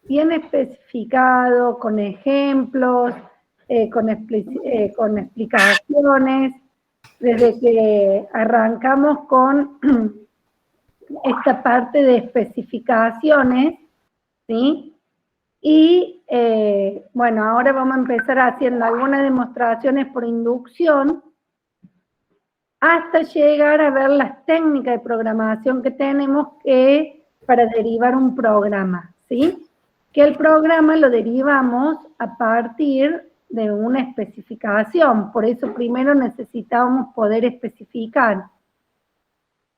bien especificado, con ejemplos, con explicaciones, desde que arrancamos con esta parte de especificaciones, ¿sí? Y bueno, ahora vamos a empezar haciendo algunas demostraciones por inducción, hasta llegar a ver las técnicas de programación que tenemos para derivar un programa, ¿sí? Que el programa lo derivamos a partir de una especificación, por eso primero necesitábamos poder especificar.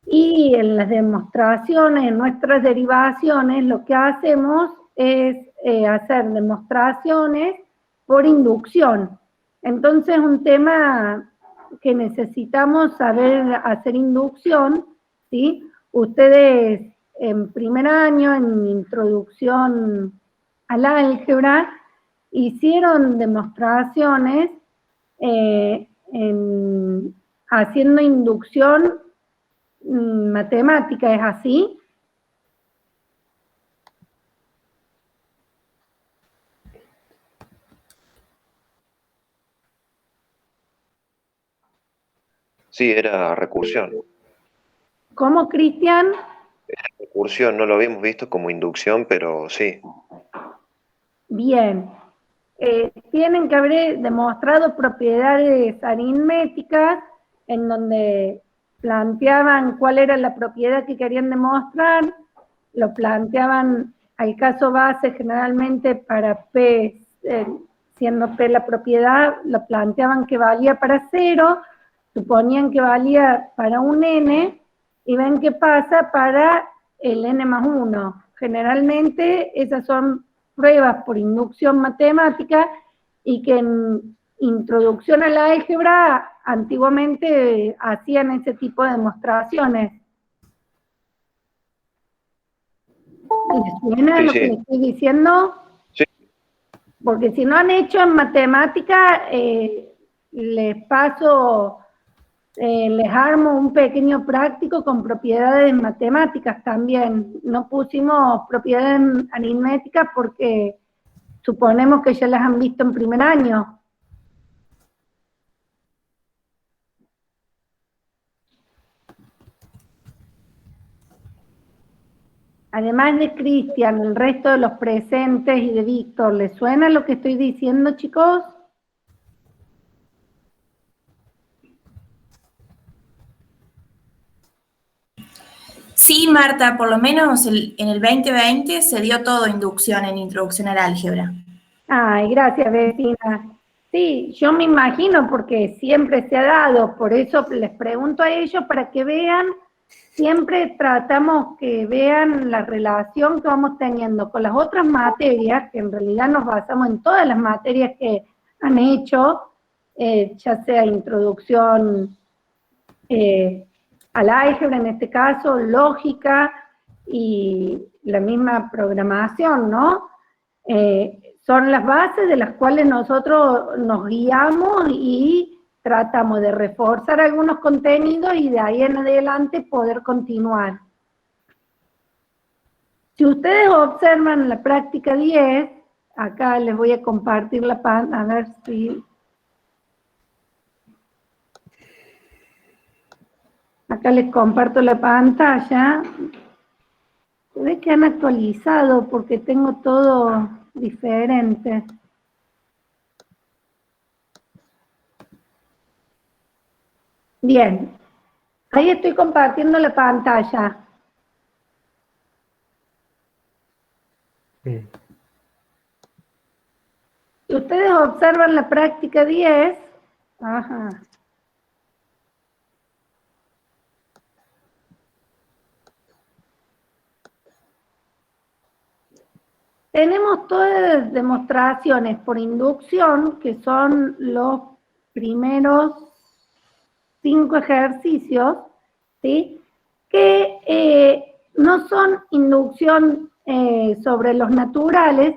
Y en las demostraciones, en nuestras derivaciones, lo que hacemos es hacer demostraciones por inducción. Entonces, un tema que necesitamos saber hacer inducción, ¿sí? Ustedes en primer año, en introducción al álgebra, hicieron demostraciones haciendo inducción matemática, ¿es así? Sí, era recursión. ¿Cómo, Cristian? Recursión, no lo habíamos visto como inducción, pero sí. Bien. Tienen que haber demostrado propiedades aritméticas en donde planteaban cuál era la propiedad que querían demostrar, lo planteaban al caso base generalmente para P, siendo P la propiedad, lo planteaban que valía para 0, suponían que valía para un n, y ven qué pasa para el n más 1. Generalmente esas son pruebas por inducción matemática y que en introducción a la álgebra antiguamente hacían ese tipo de demostraciones. ¿Les suena lo que les estoy diciendo? Sí. Porque si no han hecho en matemática, les paso, les armo un pequeño práctico con propiedades matemáticas también. No pusimos propiedades aritméticas porque suponemos que ya las han visto en primer año. Además de Cristian, el resto de los presentes y de Víctor, ¿les suena lo que estoy diciendo, chicos? Sí, Marta, por lo menos en el 2020 se dio todo inducción en introducción al álgebra. Ay, gracias, vecina. Sí, yo me imagino porque siempre se ha dado, por eso les pregunto a ellos para que vean, siempre tratamos que vean la relación que vamos teniendo con las otras materias, que en realidad nos basamos en todas las materias que han hecho, ya sea introducción al álgebra, en este caso, lógica y la misma programación, ¿no? Son las bases de las cuales nosotros nos guiamos y tratamos de reforzar algunos contenidos y de ahí en adelante poder continuar. Si ustedes observan la práctica 10, acá les voy a compartir la pantalla, a ver si... Acá les comparto la pantalla. Se ve que han actualizado porque tengo todo diferente. Bien, ahí estoy compartiendo la pantalla. Sí. Si ustedes observan la práctica 10, ajá. Tenemos todas demostraciones por inducción, que son los primeros 5 ejercicios, ¿sí? Que no son inducción sobre los naturales,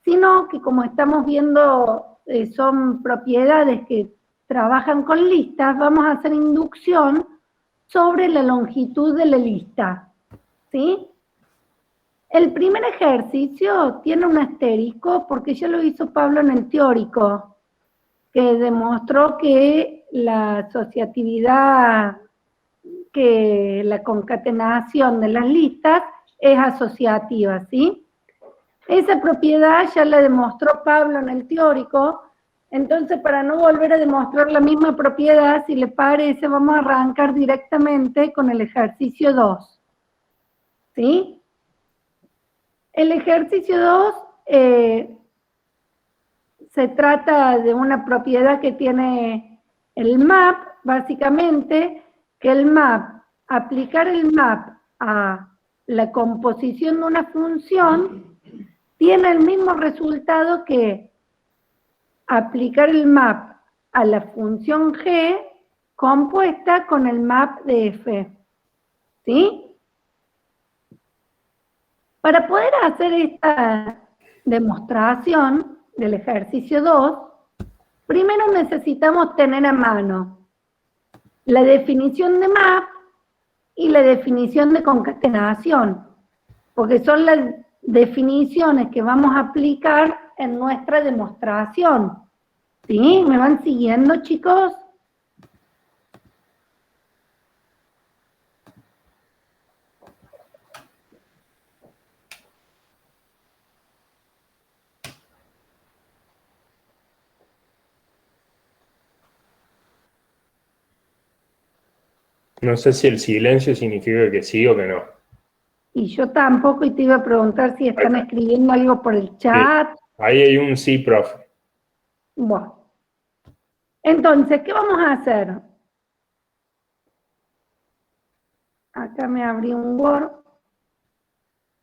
sino que como estamos viendo son propiedades que trabajan con listas, vamos a hacer inducción sobre la longitud de la lista, ¿sí? El primer ejercicio tiene un asterisco porque ya lo hizo Pablo en el teórico, que demostró que la asociatividad, que la concatenación de las listas es asociativa, ¿sí? Esa propiedad ya la demostró Pablo en el teórico, entonces para no volver a demostrar la misma propiedad, si le parece, vamos a arrancar directamente con el ejercicio 2, ¿sí? El ejercicio 2 se trata de una propiedad que tiene el map, básicamente, que el map, aplicar el map a la composición de una función, tiene el mismo resultado que aplicar el map a la función g compuesta con el map de f, ¿sí? Para poder hacer esta demostración del ejercicio 2, primero necesitamos tener a mano la definición de map y la definición de concatenación, porque son las definiciones que vamos a aplicar en nuestra demostración. ¿Sí? ¿Me van siguiendo, chicos? No sé si el silencio significa que sí o que no. Y yo tampoco, y te iba a preguntar si están escribiendo algo por el chat. Sí. Ahí hay un sí, profe. Bueno. Entonces, ¿qué vamos a hacer? Acá me abrí un Word.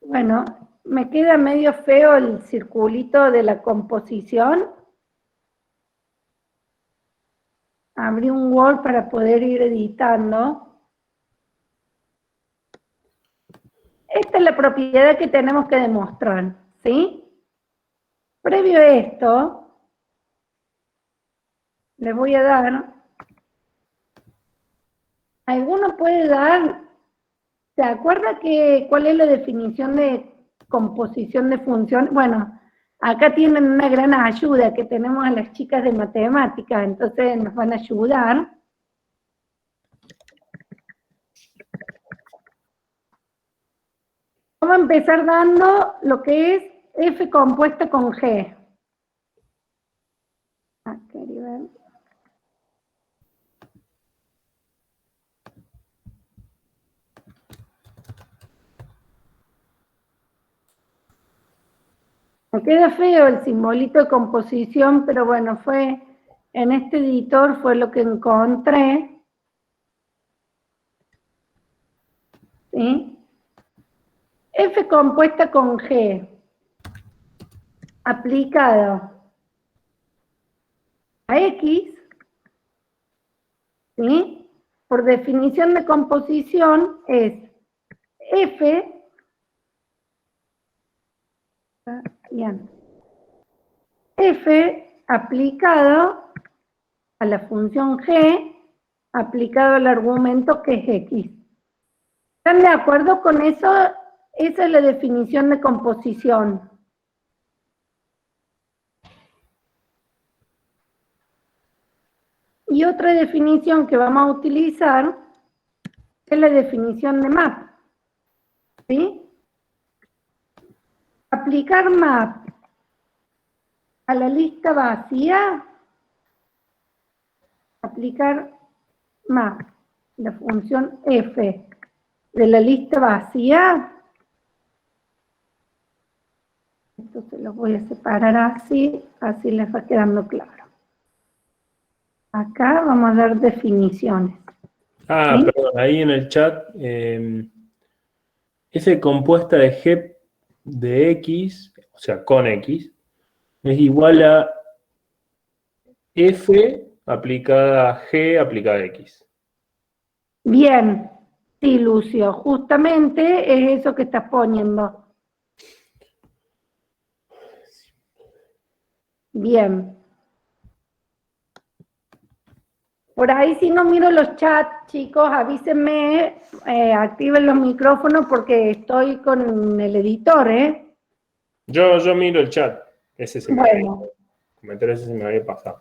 Bueno, me queda medio feo el circulito de la composición. Abrí un Word para poder ir editando. Esta es la propiedad que tenemos que demostrar, ¿sí? Previo a esto, les voy a dar, ¿alguno puede dar, se acuerda cuál es la definición de composición de función? Bueno, acá tienen una gran ayuda que tenemos a las chicas de matemáticas, entonces nos van a ayudar. Vamos a empezar dando lo que es F compuesta con G. Me queda feo el simbolito de composición, pero bueno, en este editor fue lo que encontré. ¿Sí? F compuesta con G, aplicado a X, ¿sí? Por definición de composición es F, F aplicado a la función G, aplicado al argumento que es X. ¿Están de acuerdo con eso? Esa es la definición de composición. Y otra definición que vamos a utilizar es la definición de map. ¿Sí? Aplicar map a la lista vacía, aplicar map, la función f de la lista vacía. Entonces los voy a separar así les va quedando claro. Acá vamos a dar definiciones. ¿Sí? Perdón, ahí en el chat, F compuesta de G de X, o sea, con X, es igual a F aplicada a G aplicada a X. Bien, sí, Lucio, justamente es eso que estás poniendo. Bien. Por ahí si no miro los chats, chicos, avísenme, activen los micrófonos porque estoy con el editor, ¿eh? Yo miro el chat. Ese se me Bueno, comentario ese se me había pasado.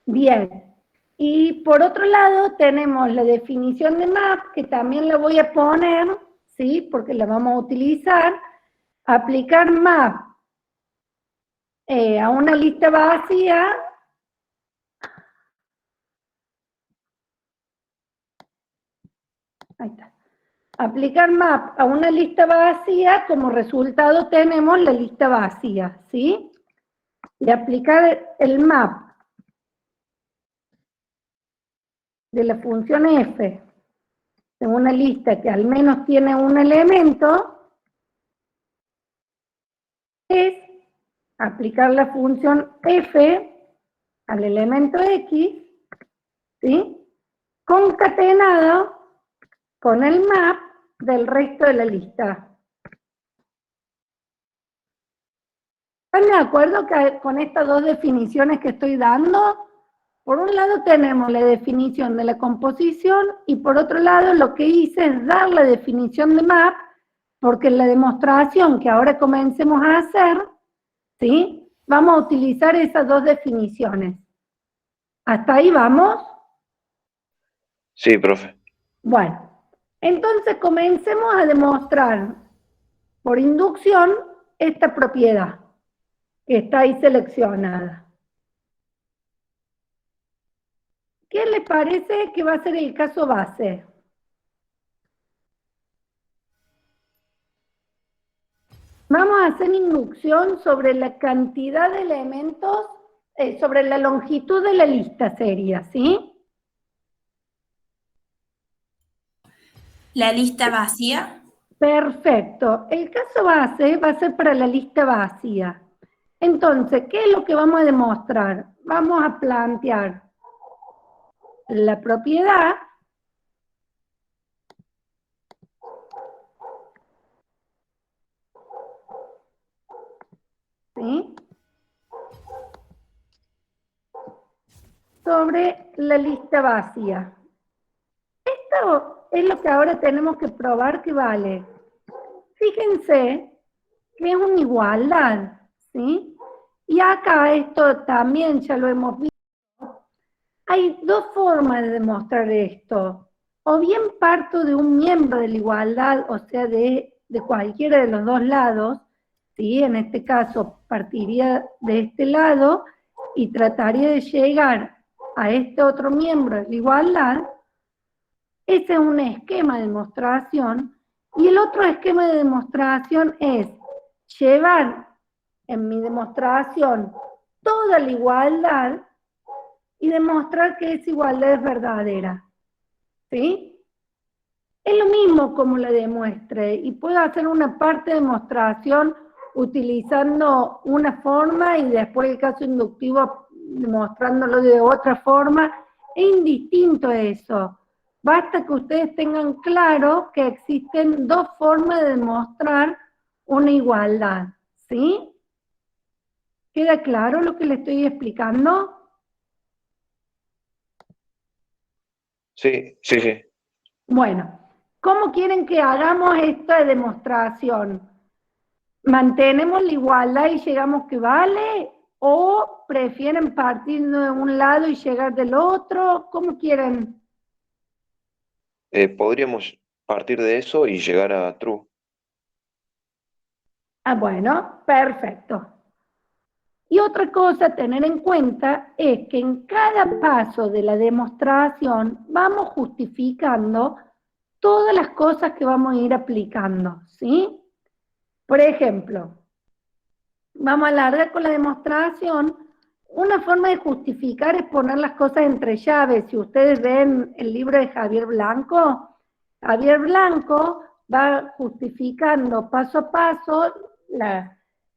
bien. Y por otro lado tenemos la definición de map, que también la voy a poner, ¿sí? Porque la vamos a utilizar. Aplicar map a una lista vacía. Ahí está. Aplicar map a una lista vacía, como resultado tenemos la lista vacía, ¿sí? Y aplicar el map de la función f en una lista que al menos tiene un elemento es aplicar la función f al elemento x, ¿sí? Concatenado con el map del resto de la lista. ¿Están de acuerdo con estas dos definiciones que estoy dando? Por un lado tenemos la definición de la composición y por otro lado lo que hice es dar la definición de map porque en la demostración que ahora comencemos a hacer, ¿sí? Vamos a utilizar esas dos definiciones. ¿Hasta ahí vamos? Sí, profe. Bueno, entonces comencemos a demostrar por inducción esta propiedad que está ahí seleccionada. ¿Qué les parece que va a ser el caso base? Vamos a hacer inducción sobre la cantidad de elementos, sobre la longitud de la lista sería, ¿sí? La lista vacía. Perfecto. El caso base va a ser para la lista vacía. Entonces, ¿qué es lo que vamos a demostrar? Vamos a plantear la propiedad ¿sí? Sobre la lista vacía. Esto es lo que ahora tenemos que probar que vale. Fíjense que es una igualdad, ¿sí? Y acá esto también ya lo hemos visto. Hay dos formas de demostrar esto. O bien parto de un miembro de la igualdad, o sea, de cualquiera de los dos lados, ¿sí? En este caso partiría de este lado y trataría de llegar a este otro miembro de la igualdad. Ese es un esquema de demostración. Y el otro esquema de demostración es llevar en mi demostración toda la igualdad y demostrar que esa igualdad es verdadera. ¿Sí? Es lo mismo como la demuestre y puedo hacer una parte de demostración utilizando una forma y después el caso inductivo demostrándolo de otra forma. Es indistinto eso. Basta que ustedes tengan claro que existen dos formas de demostrar una igualdad. ¿Sí? ¿Queda claro lo que le estoy explicando? Sí, sí, sí. Bueno, ¿cómo quieren que hagamos esta demostración? ¿Mantenemos la igualdad y llegamos que vale? ¿O prefieren partir de un lado y llegar del otro? ¿Cómo quieren? Podríamos partir de eso y llegar a true. Ah, bueno, perfecto. Y otra cosa a tener en cuenta es que en cada paso de la demostración vamos justificando todas las cosas que vamos a ir aplicando, ¿sí? Por ejemplo, vamos a alargar con la demostración. Una forma de justificar es poner las cosas entre llaves. Si ustedes ven el libro de Javier Blanco va justificando paso a paso,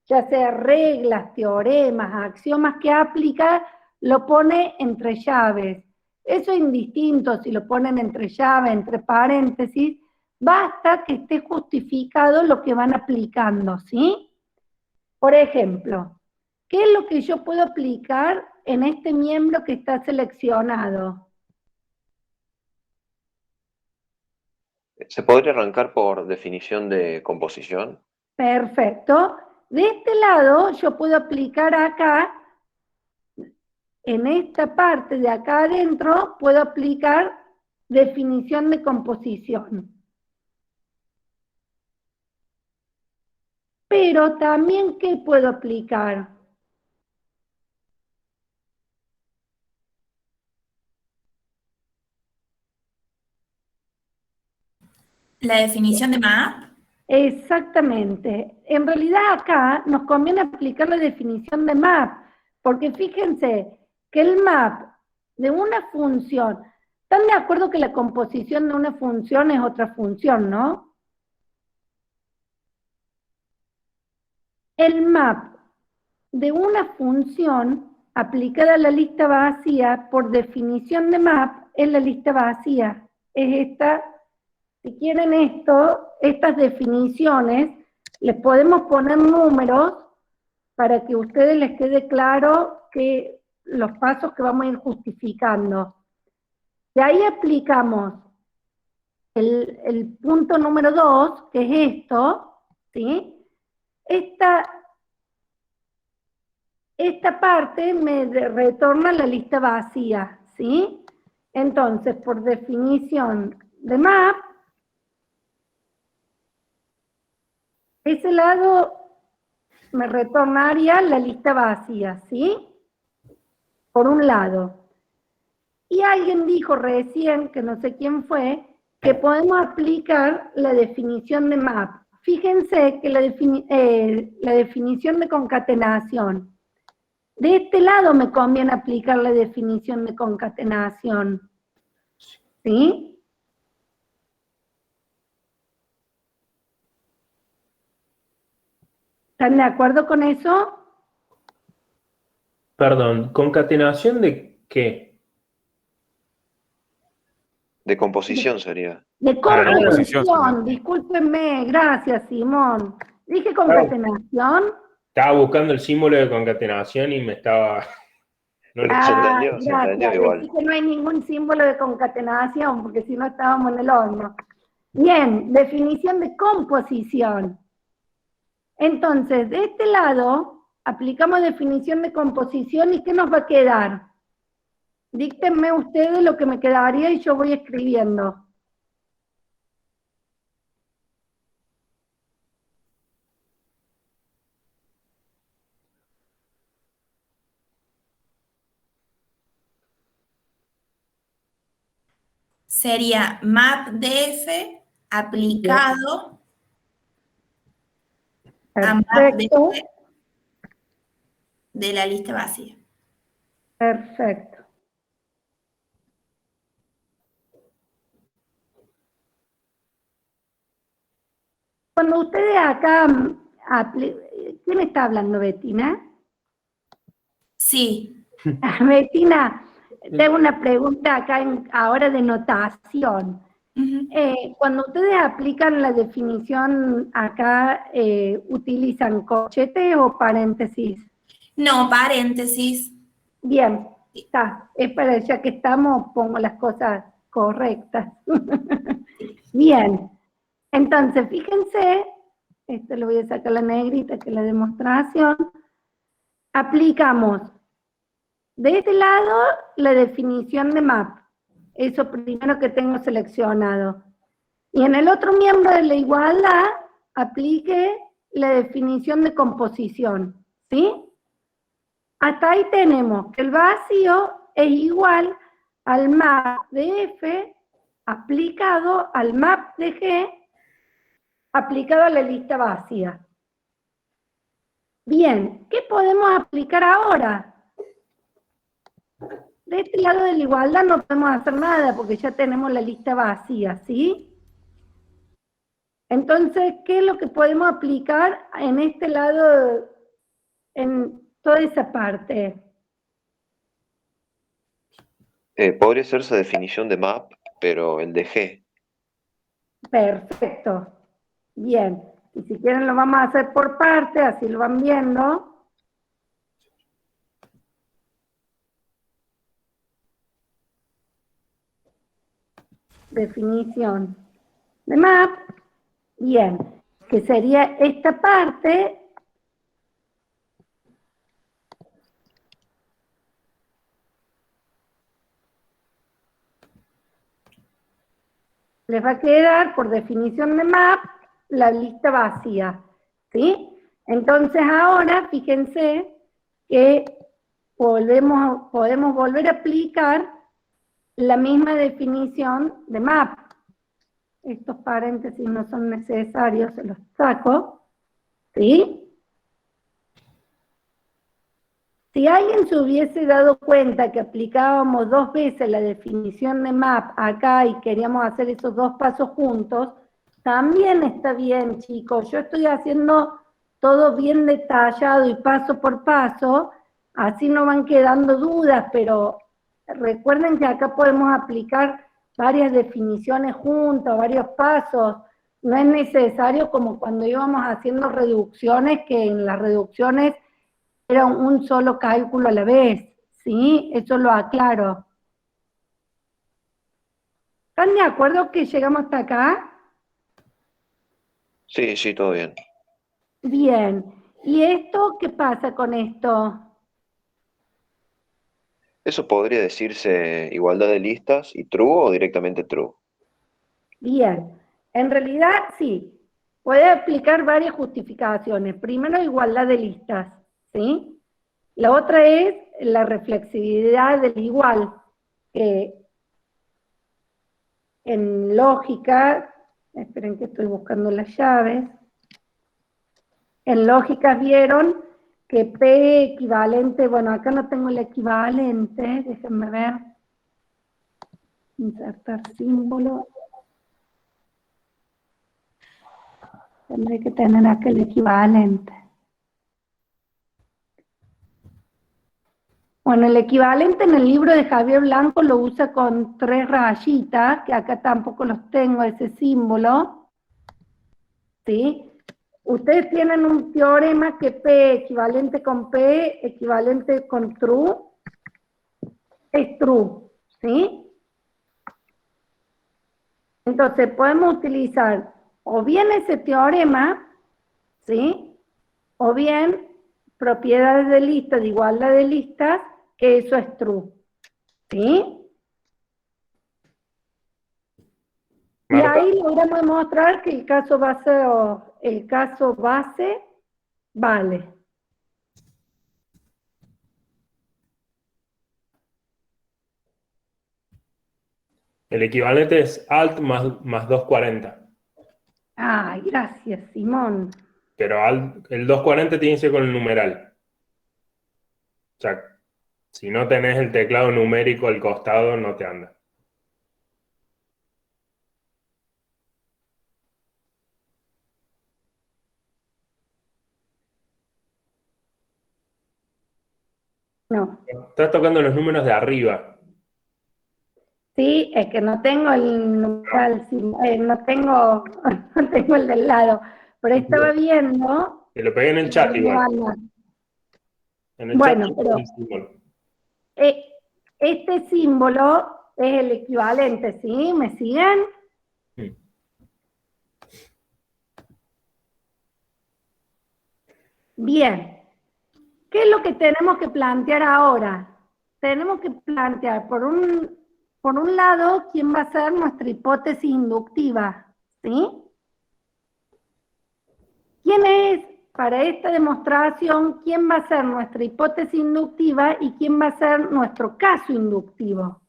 ya sea reglas, teoremas, axiomas que aplica, lo pone entre llaves. Eso es indistinto si lo ponen entre llaves, entre paréntesis, basta que esté justificado lo que van aplicando, ¿sí? Por ejemplo, ¿qué es lo que yo puedo aplicar en este miembro que está seleccionado? ¿Se podría arrancar por definición de composición? Perfecto. De este lado yo puedo aplicar acá, en esta parte de acá adentro, puedo aplicar definición de composición. Pero también, ¿qué puedo aplicar? La definición de map. Exactamente. En realidad acá nos conviene aplicar la definición de map, porque fíjense que el map de una función, ¿están de acuerdo que la composición de una función es otra función, no? El map de una función aplicada a la lista vacía, por definición de map, es la lista vacía. Es esta, si quieren estas definiciones, les podemos poner números para que a ustedes les quede claro que los pasos que vamos a ir justificando. De ahí aplicamos el punto número 2, que es esto, ¿sí? Esta parte me retorna la lista vacía, ¿sí? Entonces, por definición de map, ese lado me retornaría la lista vacía, ¿sí? Por un lado. Y alguien dijo recién, que no sé quién fue, que podemos aplicar la definición de map. Fíjense que la definición de concatenación. De este lado me conviene aplicar la definición de concatenación. ¿Sí? ¿Están de acuerdo con eso? Perdón, ¿concatenación de qué? De composición sería. De composición sería. composición, discúlpenme, gracias Simón. Dije concatenación. Estaba buscando el símbolo de concatenación y me estaba... No le Se Ah, entendió gracias. igual. Decí que no hay ningún símbolo de concatenación, porque si no estábamos en el horno. Bien, definición de composición. Entonces, de este lado, aplicamos definición de composición y ¿qué nos va a quedar? Díctenme ustedes lo que me quedaría y yo voy escribiendo. Sería mapdf aplicado a Perfecto, mapdf de la lista vacía. perfecto. Cuando ustedes acá, ¿quién está hablando, Betina? Sí. Betina, tengo una pregunta acá ahora de notación. Ujú. Cuando ustedes aplican la definición acá, ¿utilizan corchetes o paréntesis? No, paréntesis. Bien, está. Es para ya que estamos, pongo las cosas correctas. Bien. Entonces, fíjense, esto lo voy a sacar la negrita, que es la demostración. Aplicamos de este lado la definición de map. Eso primero que tengo seleccionado. Y en el otro miembro de la igualdad, aplique la definición de composición. ¿Sí? Hasta ahí tenemos que el vacío es igual al map de F aplicado al map de G aplicado a la lista vacía. Bien, ¿qué podemos aplicar ahora? De este lado de la igualdad no podemos hacer nada porque ya tenemos la lista vacía, ¿sí? Entonces, ¿qué es lo que podemos aplicar en este lado, en toda esa parte? Podría ser esa definición de map, pero el de G. Perfecto. Bien. Y si quieren lo vamos a hacer por parte, así lo van viendo. Definición de map, bien, que sería esta parte. Les va a quedar, por definición de map, la lista vacía, ¿sí? Entonces ahora, fíjense que podemos volver a aplicar la misma definición de map. Estos paréntesis no son necesarios, se los saco, ¿sí? Si alguien se hubiese dado cuenta que aplicábamos 2 veces la definición de map acá y queríamos hacer esos 2 pasos juntos, también está bien, chicos. Yo estoy haciendo todo bien detallado y paso por paso, así no van quedando dudas, pero recuerden que acá podemos aplicar varias definiciones juntas, varios pasos. No es necesario como cuando íbamos haciendo reducciones, que en las reducciones era un solo cálculo a la vez, ¿sí? Eso lo aclaro. ¿Están de acuerdo que llegamos hasta acá? Sí, sí, todo bien. Bien. ¿Y esto qué pasa con esto? ¿Eso podría decirse igualdad de listas y true o directamente true? Bien. En realidad, sí. Puede aplicar varias justificaciones. Primero, igualdad de listas, ¿sí? La otra es la reflexividad del igual, que en lógica, esperen que estoy buscando las llaves, en lógica vieron que P equivalente, bueno, acá no tengo el equivalente, déjenme ver, insertar símbolo, tendré que tener acá el equivalente. Bueno, el equivalente en el libro de Javier Blanco lo usa con 3 rayitas, que acá tampoco los tengo, ese símbolo, ¿sí? Ustedes tienen un teorema que P equivalente con P, equivalente con true, es true, ¿sí? Entonces podemos utilizar o bien ese teorema, ¿sí? O bien propiedades de lista de igualdad de listas, que eso es true, ¿sí? Marta, Y ahí logramos demostrar que el caso base vale. el equivalente es alt más 240. Ay, gracias, Simón. Pero el 240 tiene que ser con el numeral. O sea, si no tenés el teclado numérico al costado, no te anda. No. Estás tocando los números de arriba. Sí, es que no tengo el numeral, no tengo, no tengo el del lado. Pero estaba viendo. Te lo pegué en el chat igual. En el chat Bueno, pero el símbolo. este símbolo es el equivalente, ¿sí? ¿Me siguen? Sí. Bien. ¿Qué es lo que tenemos que plantear ahora? Tenemos que plantear, por un lado, quién va a ser nuestra hipótesis inductiva, ¿sí? ¿Quién es, para esta demostración, quién va a ser nuestra hipótesis inductiva y quién va a ser nuestro caso inductivo?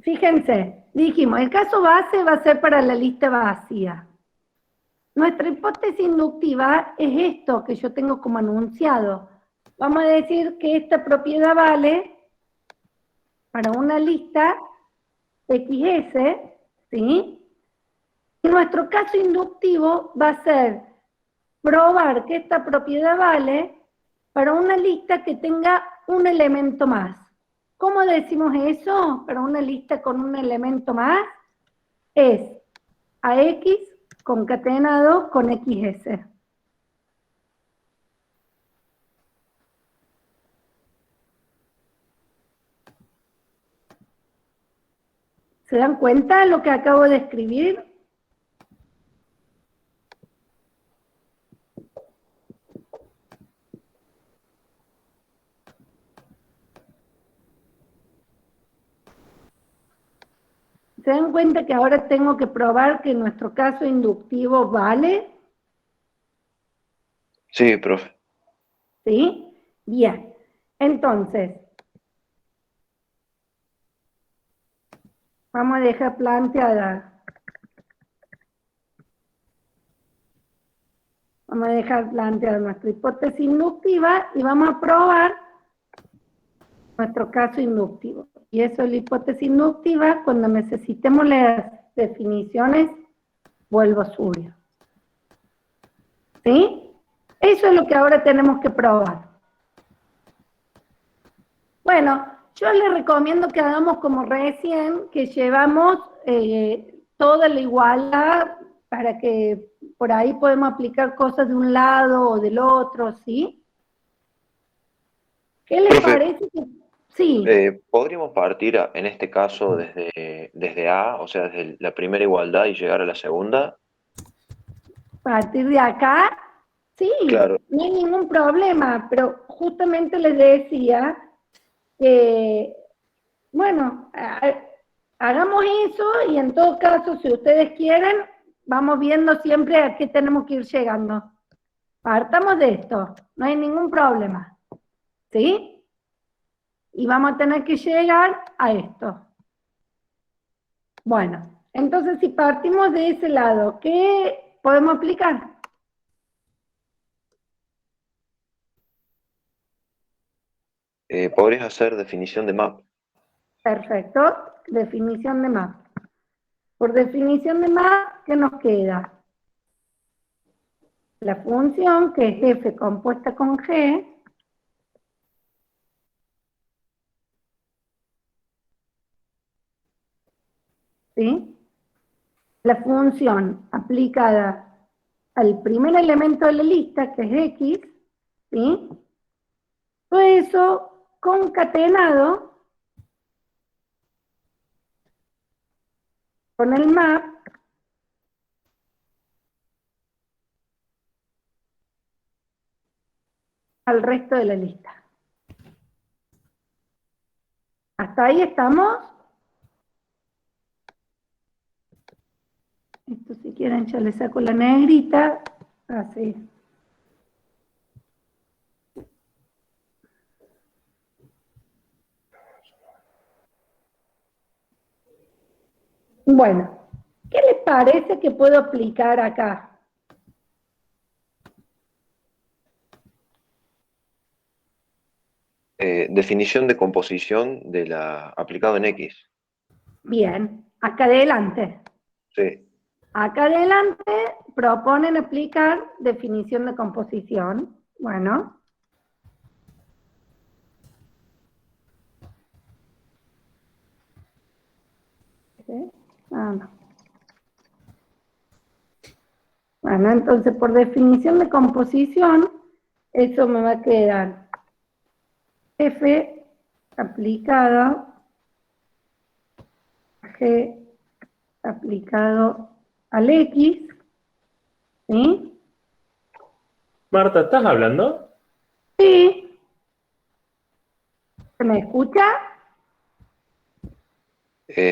Fíjense, dijimos, el caso base va a ser para la lista vacía. Nuestra hipótesis inductiva es esto que yo tengo como anunciado. Vamos a decir que esta propiedad vale para una lista XS, ¿sí? Y nuestro caso inductivo va a ser probar que esta propiedad vale para una lista que tenga un elemento más. ¿Cómo decimos eso? Para una lista con un elemento más es AX concatenado con XS. ¿Se dan cuenta de lo que acabo de escribir? ¿Se dan cuenta que ahora tengo que probar que nuestro caso inductivo vale? Sí, profe. ¿Sí? Bien. Entonces, vamos a dejar planteada. Vamos a dejar planteada nuestra hipótesis inductiva y vamos a probar nuestro caso inductivo. Y eso es la hipótesis inductiva. Cuando necesitemos las definiciones, vuelvo a subir. ¿Sí? Eso es lo que ahora tenemos que probar. Bueno, yo les recomiendo que hagamos como recién, que llevamos toda la igualdad para que por ahí podemos aplicar cosas de un lado o del otro, ¿sí? ¿Qué les Profe, parece? Sí, ¿podríamos partir en este caso desde A, o sea, desde la primera igualdad y llegar a la segunda? a partir de acá, sí, Claro. no hay ningún problema, pero justamente les decía que, bueno, hagamos eso y en todo caso, si ustedes quieren, vamos viendo siempre a qué tenemos que ir llegando. Partamos de esto, no hay ningún problema, ¿sí? Y vamos a tener que llegar a esto. Bueno, entonces si partimos de ese lado, ¿qué podemos aplicar? ¿Podrías hacer definición de map? Perfecto, definición de map. Por definición de map, ¿qué nos queda? La función, que es f compuesta con g, ¿sí? La función aplicada al primer elemento de la lista, que es x, ¿sí? Todo eso concatenado con el map al resto de la lista. ¿Hasta ahí estamos? Esto si quieren ya le saco la negrita, así. Bueno, ¿qué les parece que puedo aplicar acá? Definición de composición de la aplicado en X. Bien, acá adelante. Sí. Acá adelante proponen aplicar definición de composición. Bueno. ¿Sí? Ah, no. Bueno, entonces por definición de composición, eso me va a quedar F aplicado a G aplicado al X, ¿sí? Marta, ¿estás hablando? Sí. ¿Se me escucha?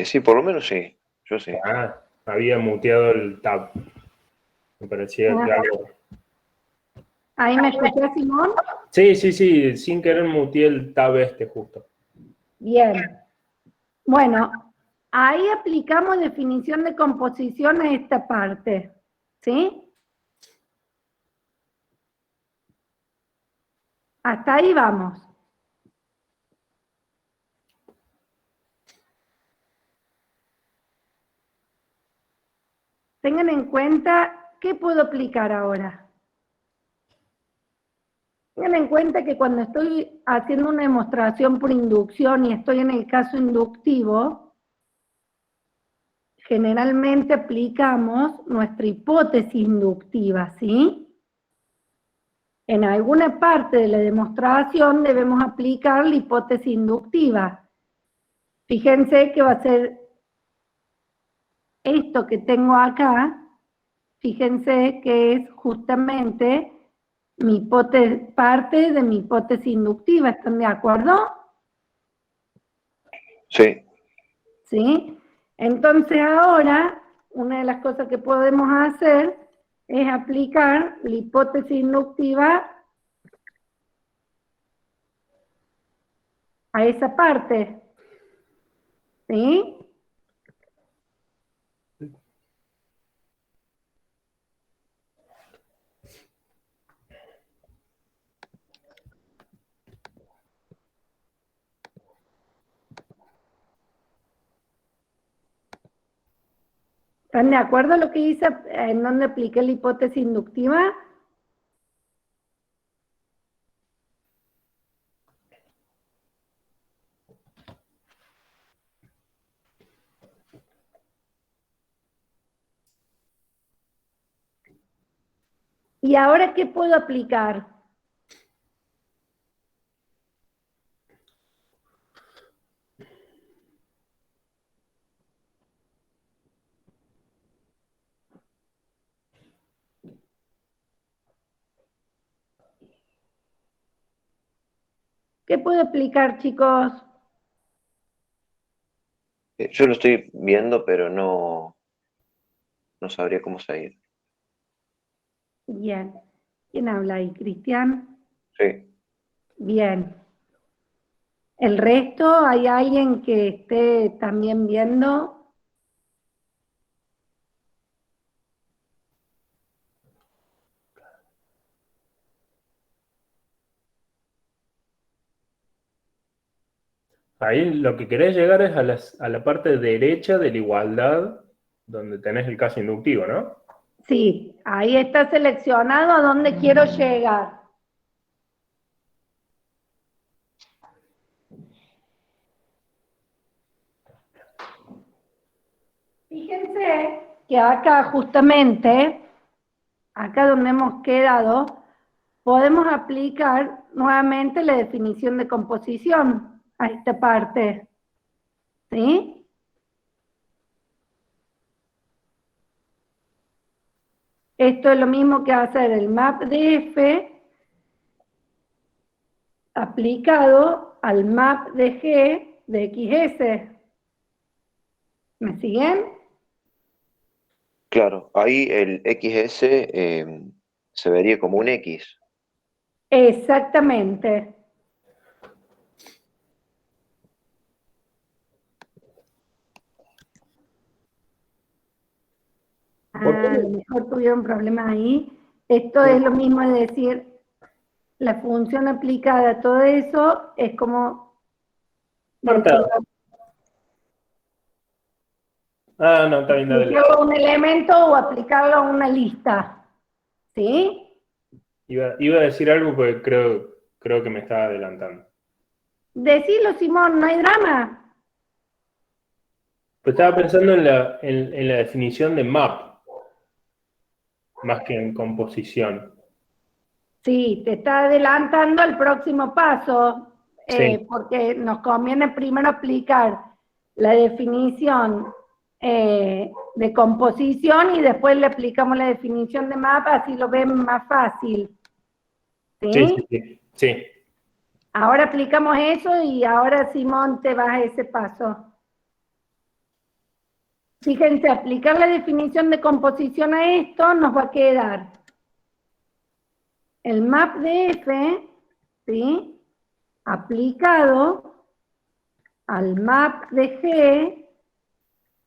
Sí, por lo menos sí. Yo sí. Ah, había muteado el tab. Me parecía que algo... ¿Ahí me escuchás, Simón? Sí, sin querer muteé el tab justo. Bien. Bueno, ahí aplicamos definición de composición a esta parte, ¿sí? Hasta ahí vamos. Tengan en cuenta, ¿qué puedo aplicar ahora? Tengan en cuenta que cuando estoy haciendo una demostración por inducción y estoy en el caso inductivo, generalmente aplicamos nuestra hipótesis inductiva, ¿sí? En alguna parte de la demostración debemos aplicar la hipótesis inductiva. Fíjense que va a ser esto que tengo acá, fíjense que es justamente parte de mi hipótesis inductiva, ¿están de acuerdo? Sí. ¿Sí? Entonces ahora, una de las cosas que podemos hacer es aplicar la hipótesis inductiva a esa parte. ¿Sí? ¿Están de acuerdo lo que hice en donde apliqué la hipótesis inductiva? ¿Y ahora qué puedo aplicar? ¿Qué puedo aplicar, chicos? Yo lo estoy viendo, pero no sabría cómo seguir. Bien. ¿Quién habla ahí? ¿Cristian? Sí. Bien. ¿El resto? ¿Hay alguien que esté también viendo? Ahí lo que querés llegar es a la parte derecha de la igualdad, donde tenés el caso inductivo, ¿no? Sí, ahí está seleccionado a dónde quiero llegar. Fíjense que acá justamente, acá donde hemos quedado, podemos aplicar nuevamente la definición de composición a esta parte. ¿Sí? Esto es lo mismo que hacer el map de F aplicado al map de G de XS. ¿Me siguen? Claro, ahí el XS se vería como un X. Exactamente. A lo mejor tuvieron problemas ahí. Esto es lo mismo de decir, la función aplicada a todo eso es como decir, Marta. Ah, no, está bien, dale. aplicarlo a un elemento o aplicarlo a una lista. ¿Sí? Iba a decir algo porque creo que me estaba adelantando. Decilo, Simón, no hay drama. Pero estaba pensando en la definición de map, más que en composición. Sí, te está adelantando al próximo paso, Sí, porque nos conviene primero aplicar la definición de composición y después le aplicamos la definición de mapa, así lo ven más fácil. sí, ¿Sí? sí, sí. Sí. Ahora aplicamos eso y ahora, Simón, te vas a ese paso. Fíjense, aplicar la definición de composición a esto nos va a quedar el map de F, ¿sí? Aplicado al map de G,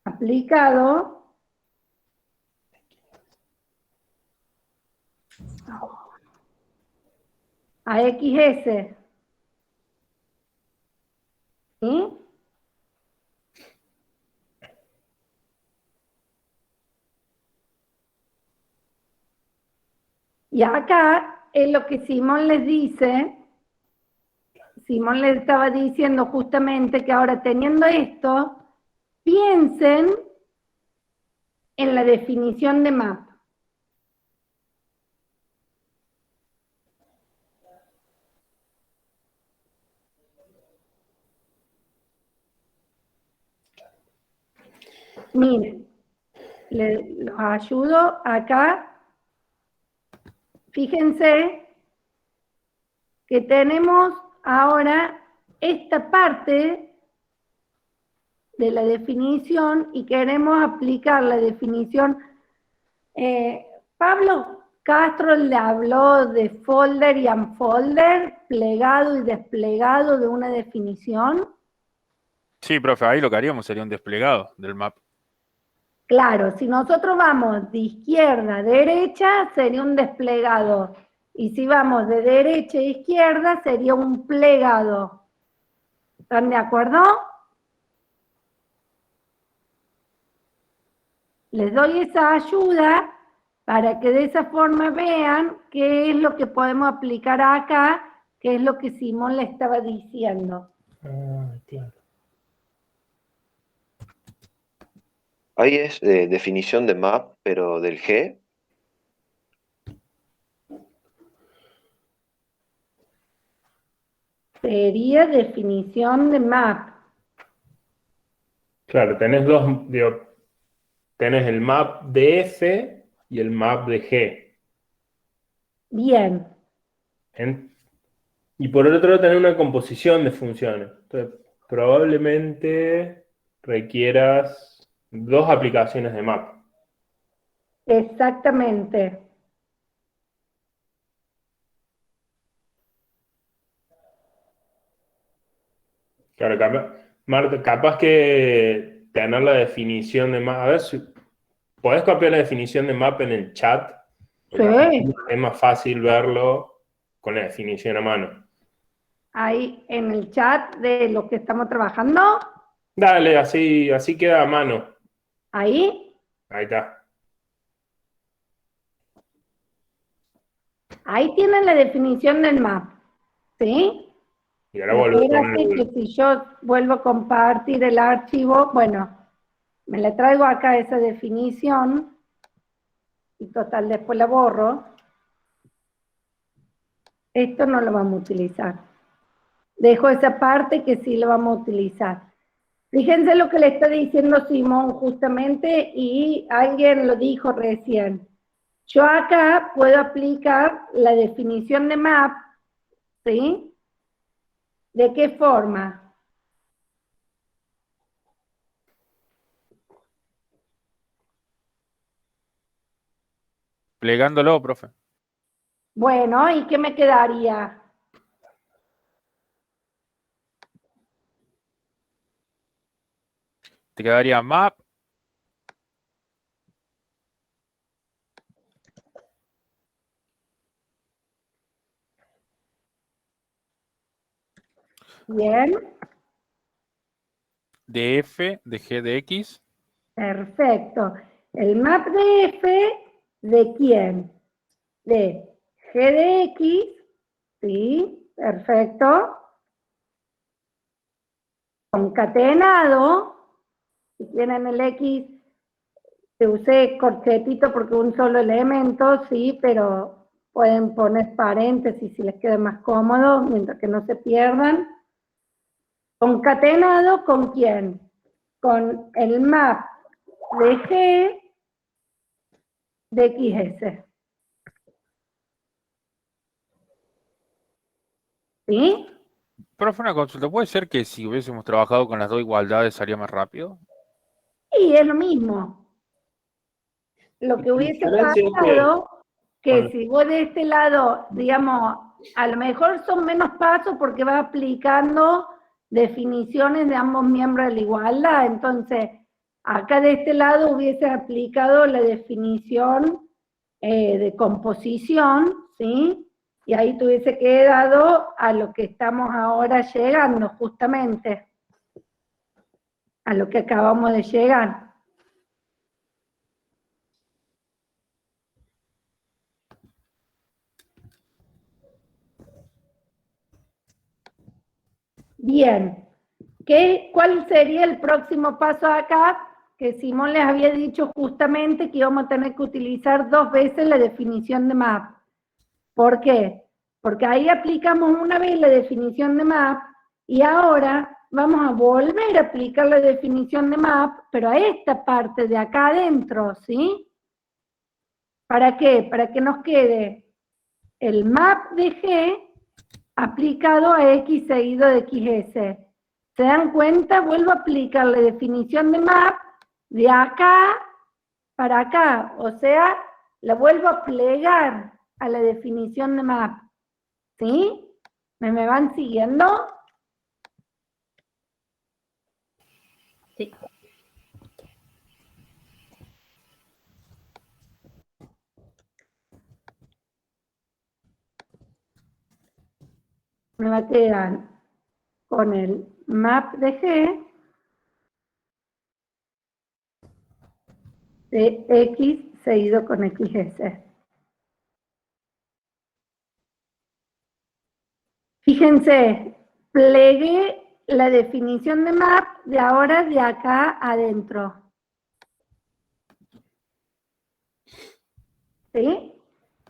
aplicado a XS. ¿Sí? Y acá es lo que Simón les dice. Simón les estaba diciendo justamente que ahora teniendo esto, piensen en la definición de map. Miren, los ayudo acá. Fíjense que tenemos ahora esta parte de la definición y queremos aplicar la definición. Pablo Castro le habló de folder y unfolder, plegado y desplegado de una definición. Sí, profe, ahí lo que haríamos sería un desplegado del map. Claro, si nosotros vamos de izquierda a derecha, sería un desplegado. Y si vamos de derecha a izquierda, sería un plegado. ¿Están de acuerdo? Les doy esa ayuda para que de esa forma vean qué es lo que podemos aplicar acá, qué es lo que Simón le estaba diciendo. Claro. Ahí es definición de map, pero del G. Sería definición de map. Claro, tenés tenés el map de F y el map de G. Bien. Y por el otro lado tenés una composición de funciones. Entonces, probablemente requieras 2 aplicaciones de map. Exactamente. Claro, Marta, capaz que tener la definición de map. A ver si podés copiar la definición de map en el chat. Sí. Es más fácil verlo con la definición a mano. Ahí en el chat de lo que estamos trabajando. Dale, así queda a mano. Ahí. Ahí está. Ahí tienen la definición del map. ¿Sí? Y ahora vuelvo a Espérate poner que si yo vuelvo a compartir el archivo, bueno, me le traigo acá esa definición y total después la borro. Esto no lo vamos a utilizar. Dejo esa parte que sí lo vamos a utilizar. Fíjense lo que le está diciendo Simón justamente y alguien lo dijo recién. Yo acá puedo aplicar la definición de map, ¿sí? ¿De qué forma? Plegándolo, profe. Bueno, ¿y qué me quedaría? Te quedaría map. Bien. De F, de G de X. Perfecto. El map de F, ¿de quién? De G de X, ¿sí? Perfecto. Concatenado, si tienen el X, te usé corchetito porque un solo elemento, sí, pero pueden poner paréntesis si les queda más cómodo, mientras que no se pierdan. Concatenado, ¿con quién? Con el map de G de XS. ¿Sí? Profe, una consulta. ¿Puede ser que si hubiésemos trabajado con las 2 igualdades salía más rápido? Y es lo mismo. Lo que hubiese pasado, que si vos de este lado, digamos, a lo mejor son menos pasos porque vas aplicando definiciones de ambos miembros de la igualdad. Entonces, acá de este lado hubiese aplicado la definición de composición, ¿sí? Y ahí te hubiese quedado a lo que estamos ahora llegando, justamente. A lo que acabamos de llegar. Bien. ¿Cuál sería el próximo paso acá? Que Simón les había dicho justamente que íbamos a tener que utilizar 2 veces la definición de map. ¿Por qué? Porque ahí aplicamos una vez la definición de map y ahora vamos a volver a aplicar la definición de map, pero a esta parte de acá adentro, ¿sí? ¿Para qué? Para que nos quede el map de G aplicado a X seguido de XS. ¿Se dan cuenta? Vuelvo a aplicar la definición de map de acá para acá, o sea, la vuelvo a plegar a la definición de map. ¿Sí? ¿Me van siguiendo? Sí. Me va a quedar con el map de G de X seguido con XS. Fíjense, plegué la definición de map de ahora de acá adentro. ¿Sí?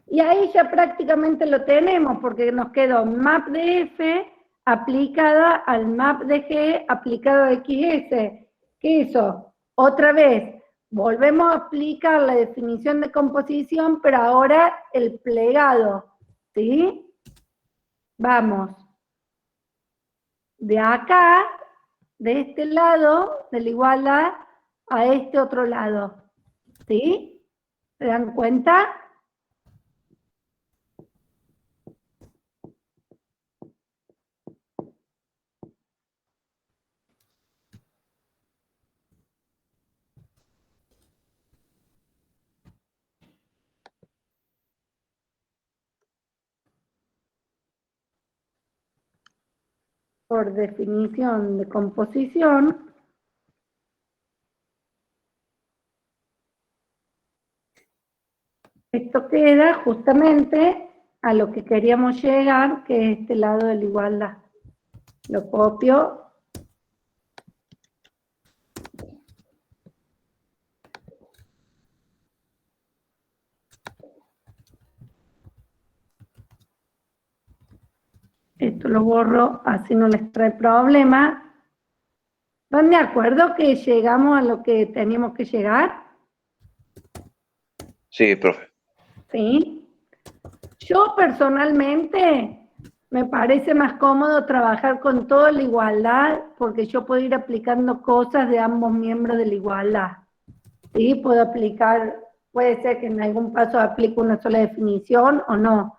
Y ahí ya prácticamente lo tenemos, porque nos quedó map de F aplicada al map de G aplicado a XS. ¿Qué hizo? Otra vez, volvemos a aplicar la definición de composición, pero ahora el plegado. ¿Sí? Vamos. De acá, de este lado de la igualdad, a este otro lado. ¿Sí? ¿Se dan cuenta? Por definición de composición, esto queda justamente a lo que queríamos llegar, que es este lado de la igualdad. Lo copio. Esto lo borro, así no les trae problema. ¿Están de acuerdo que llegamos a lo que teníamos que llegar? Sí, profe. ¿Sí? Yo personalmente me parece más cómodo trabajar con toda la igualdad porque yo puedo ir aplicando cosas de ambos miembros de la igualdad. ¿Sí? Puedo aplicar, puede ser que en algún paso aplique una sola definición o no,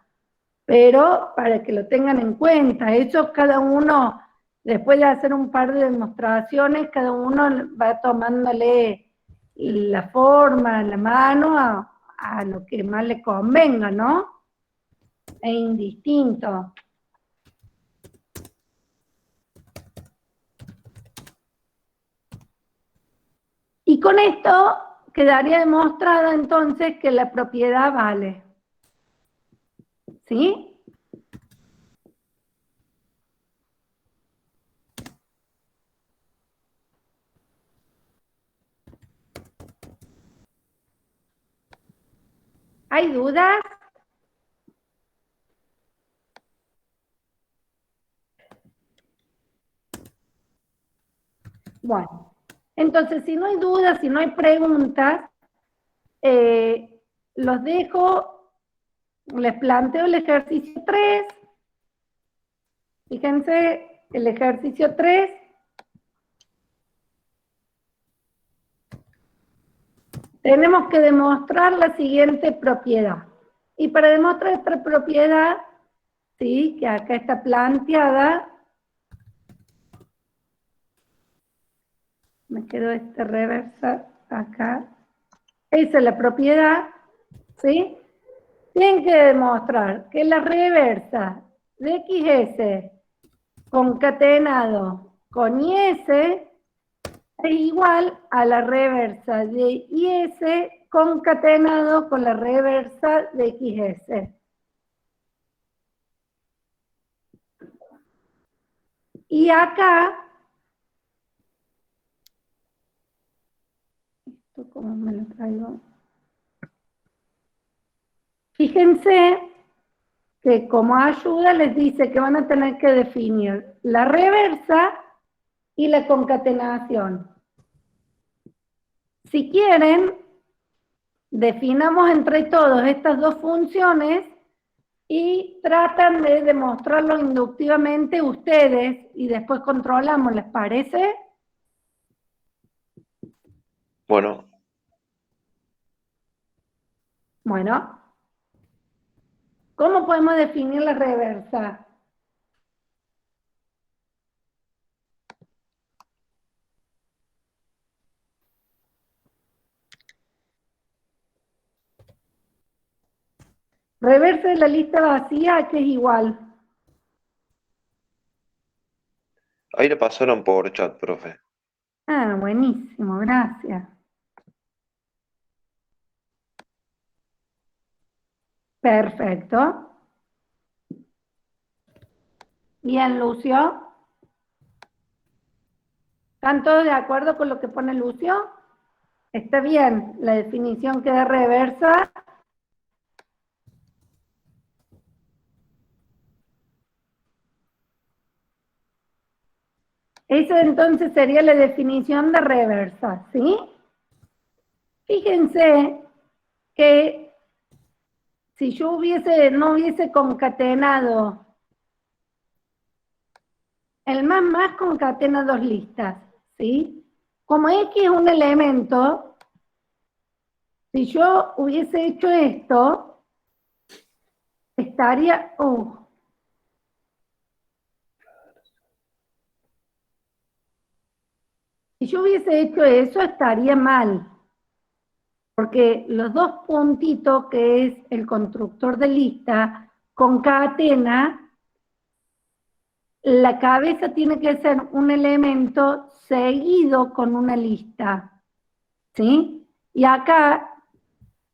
pero para que lo tengan en cuenta, eso cada uno, después de hacer un par de demostraciones, cada uno va tomándole la forma, la mano a lo que más le convenga, ¿no? Es indistinto. Y con esto quedaría demostrado entonces que la propiedad vale. ¿Sí? ¿Hay dudas? Bueno, entonces si no hay dudas, si no hay preguntas, los dejo, les planteo el ejercicio 3. Fíjense, el ejercicio 3. Tenemos que demostrar la siguiente propiedad. Y para demostrar esta propiedad, ¿sí? Que acá está planteada, me quedó este reversa acá. Esa es la propiedad, ¿sí? Tienen que demostrar que la reversa de XS concatenado con IS es igual a la reversa de IS concatenado con la reversa de XS. Y acá, esto cómo me lo traigo. Fíjense que como ayuda les dice que van a tener que definir la reversa y la concatenación. Si quieren, definamos entre todos estas dos funciones y tratan de demostrarlo inductivamente ustedes y después controlamos, ¿les parece? Bueno, Bueno, ¿cómo podemos definir la reversa? Reversa de la lista vacía, que es igual. ahí le pasaron por chat, profe. Ah, buenísimo, gracias. Perfecto. Bien, Lucio. ¿Están todos de acuerdo con lo que pone Lucio? Está bien, la definición queda reversa. Esa entonces sería la definición de reversa, ¿sí? Fíjense que si yo no hubiese concatenado, el más concatena dos listas, ¿sí? Como X es un elemento, si yo hubiese hecho esto, estaría... Si yo hubiese hecho eso, estaría mal. Porque los dos puntitos, que es el constructor de lista, concatena, la cabeza tiene que ser un elemento seguido con una lista. ¿Sí? Y acá,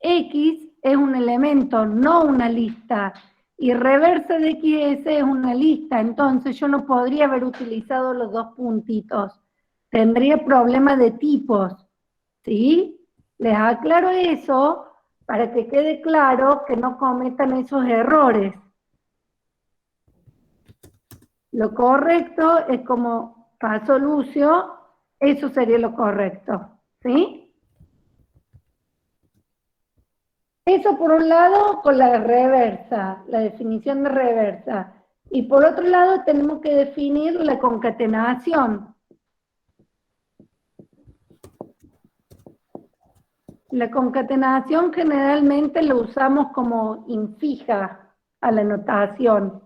X es un elemento, no una lista. Y reversa de XS es una lista. Entonces yo no podría haber utilizado los dos puntitos. Tendría problemas de tipos. ¿Sí? Les aclaro eso para que quede claro que no cometan esos errores. Lo correcto es como pasó Lucio, eso sería lo correcto, ¿sí? Eso por un lado con la reversa, la definición de reversa. Y por otro lado tenemos que definir la concatenación. La concatenación generalmente lo usamos como infija a la notación.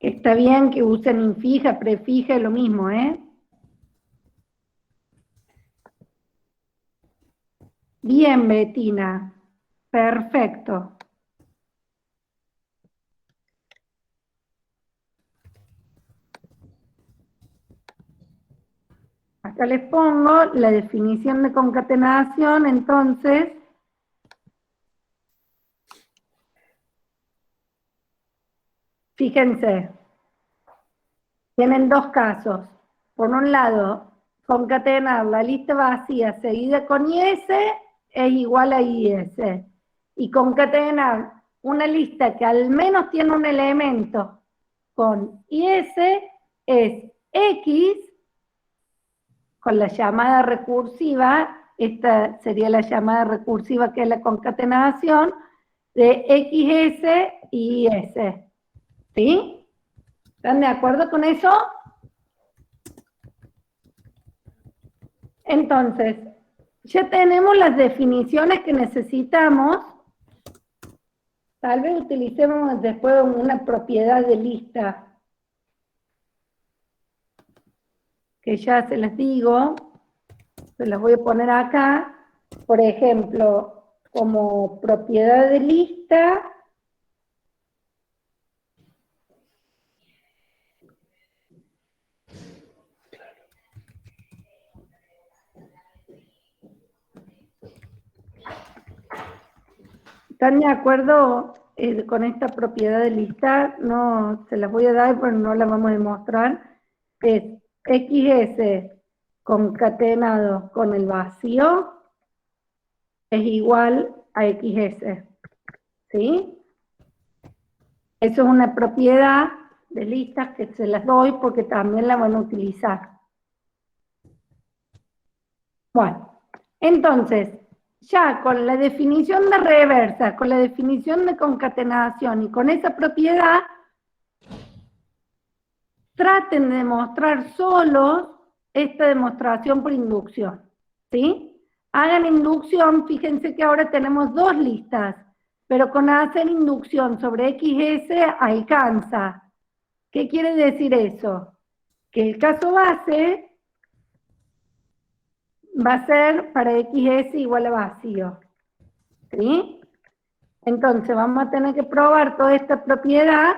Está bien que usen infija, prefija, es lo mismo, ¿eh? Bien, Betina. Perfecto. Acá les pongo la definición de concatenación, entonces, fíjense, tienen dos casos. Por un lado, concatenar la lista vacía seguida con IS es igual a IS. Y concatenar una lista que al menos tiene un elemento con IS es X con la llamada recursiva, esta sería la llamada recursiva que es la concatenación de XS y IS. ¿Sí? ¿Están de acuerdo con eso? Entonces, ya tenemos las definiciones que necesitamos. Tal vez utilicemos después una propiedad de lista, que ya se las digo, se las voy a poner acá. Por ejemplo, como propiedad de lista, ¿están de acuerdo con esta propiedad de lista? No, se las voy a dar, pero no las vamos a demostrar. Es XS concatenado con el vacío es igual a XS. ¿Sí? Eso es una propiedad de listas que se las doy porque también la van a utilizar. Bueno, entonces, ya con la definición de reversa, con la definición de concatenación y con esa propiedad, traten de demostrar solos esta demostración por inducción, ¿sí? Hagan inducción, fíjense que ahora tenemos dos listas, pero con hacer inducción sobre XS alcanza. ¿Qué quiere decir eso? Que el caso base va a ser para XS igual a vacío, ¿sí? Entonces vamos a tener que probar toda esta propiedad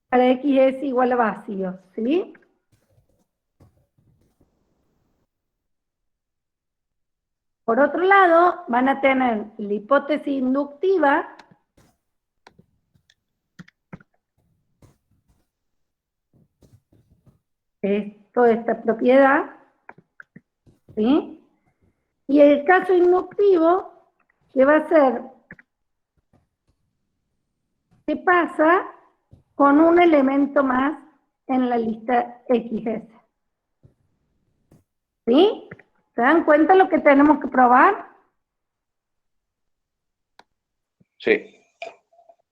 para XS igual a vacío, ¿sí? Por otro lado, van a tener la hipótesis inductiva, que es toda esta propiedad, ¿sí? Y el caso inductivo, que va a ser, ¿qué pasa con un elemento más en la lista XS? ¿Sí? ¿Se dan cuenta lo que tenemos que probar? Sí.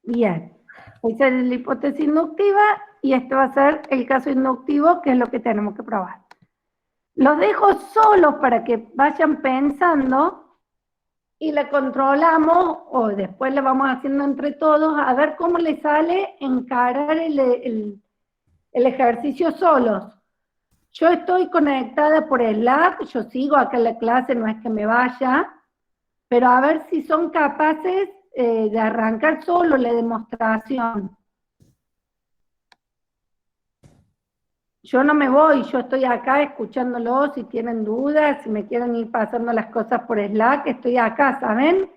Bien. Esa es la hipótesis inductiva y este va a ser el caso inductivo, que es lo que tenemos que probar. Los dejo solos para que vayan pensando y la controlamos o después la vamos haciendo entre todos a ver cómo les sale encarar el ejercicio solos. Yo estoy conectada por el Slack, yo sigo acá en la clase, no es que me vaya, pero a ver si son capaces de arrancar solo la demostración. Yo no me voy, yo estoy acá escuchándolos, si tienen dudas, si me quieren ir pasando las cosas por Slack, estoy acá, ¿saben?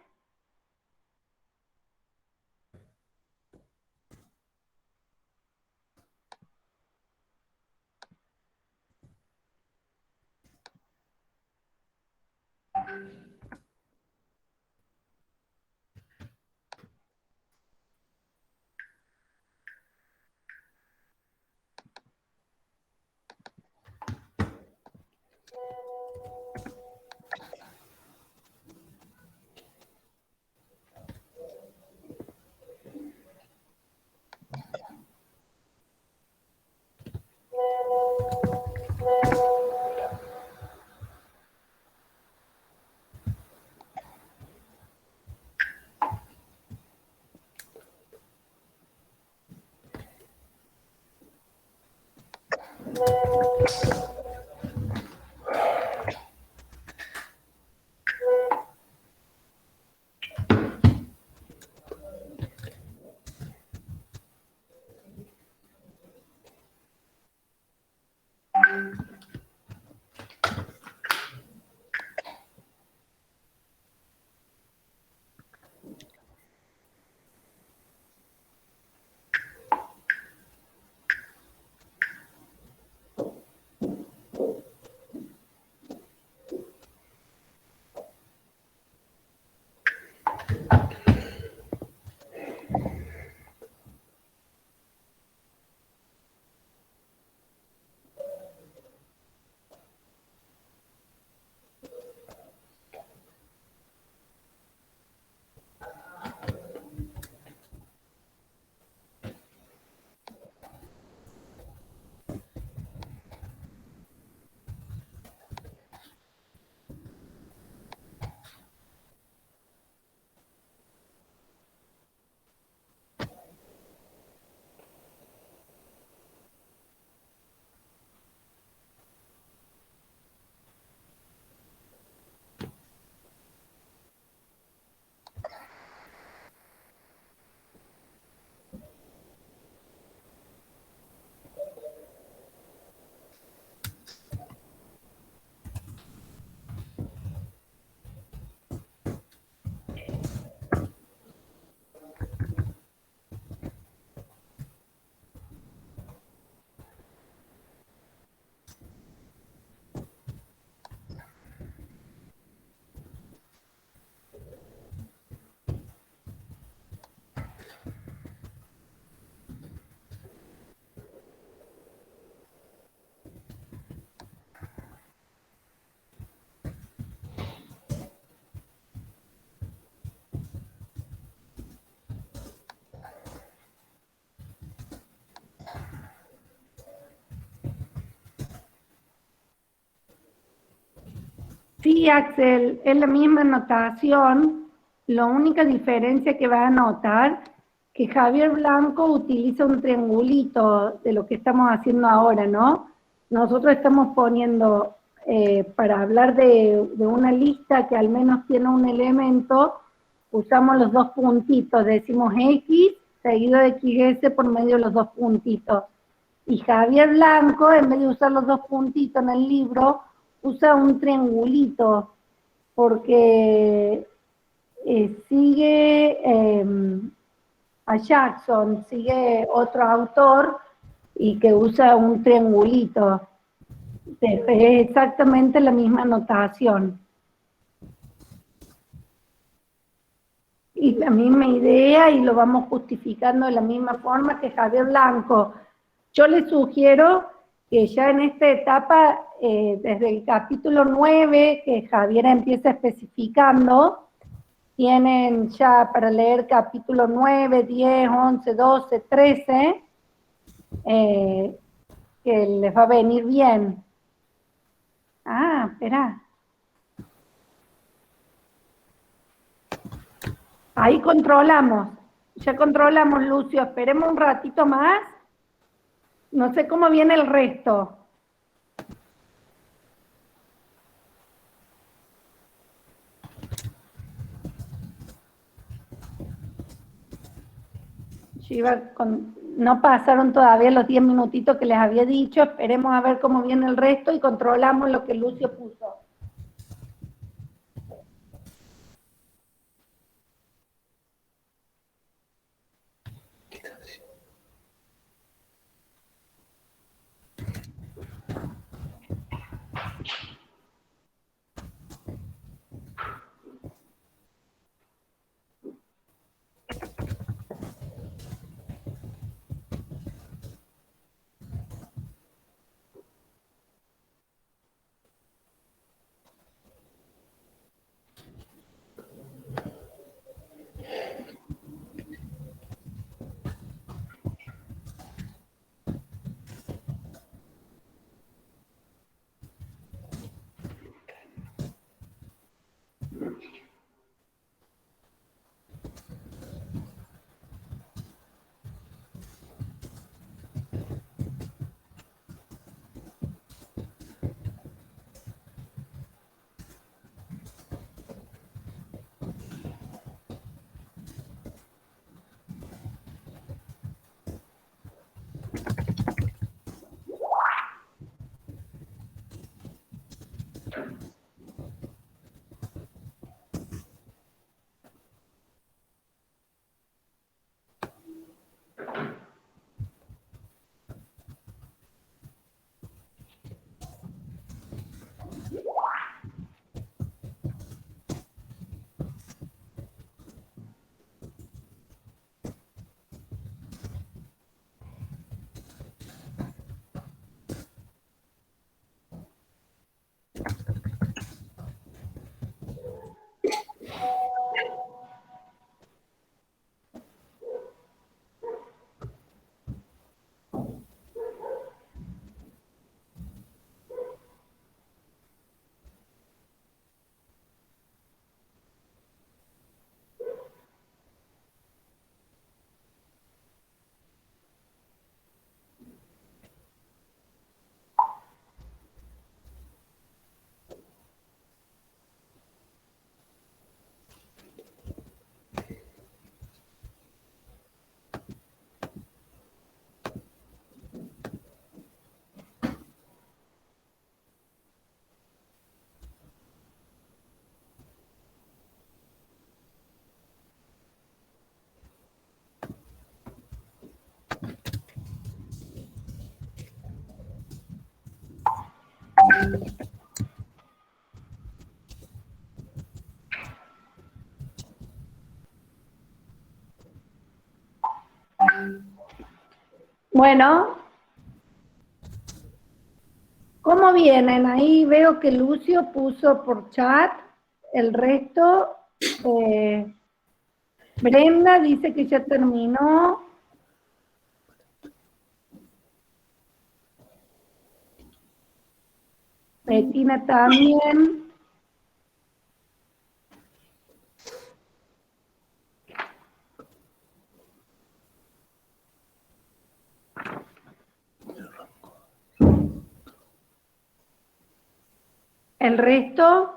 Sí, Axel, es la misma notación. La única diferencia que vas a notar que Javier Blanco utiliza un triangulito de lo que estamos haciendo ahora, ¿no? Nosotros estamos poniendo, para hablar de una lista que al menos tiene un elemento, usamos los dos puntitos, decimos X seguido de XS por medio de los dos puntitos. Y Javier Blanco, en vez de usar los dos puntitos en el libro, usa un triangulito, porque sigue a Jackson, sigue otro autor y que usa un triangulito. Es exactamente la misma notación. Y la misma idea, y lo vamos justificando de la misma forma que Javier Blanco. Yo les sugiero que ya en esta etapa, desde el capítulo 9, que Javier empieza especificando, tienen ya para leer capítulo 9, 10, 11, 12, 13, que les va a venir bien. Ah, espera. Ahí controlamos. Ya controlamos, Lucio. Esperemos un ratito más. No sé cómo viene el resto. No pasaron todavía los 10 minutitos que les había dicho. Esperemos a ver cómo viene el resto y controlamos lo que Lucio puso. Bueno, ¿cómo vienen? Ahí veo que Lucio puso por chat el resto. Brenda dice que ya terminó. Betina también. El resto,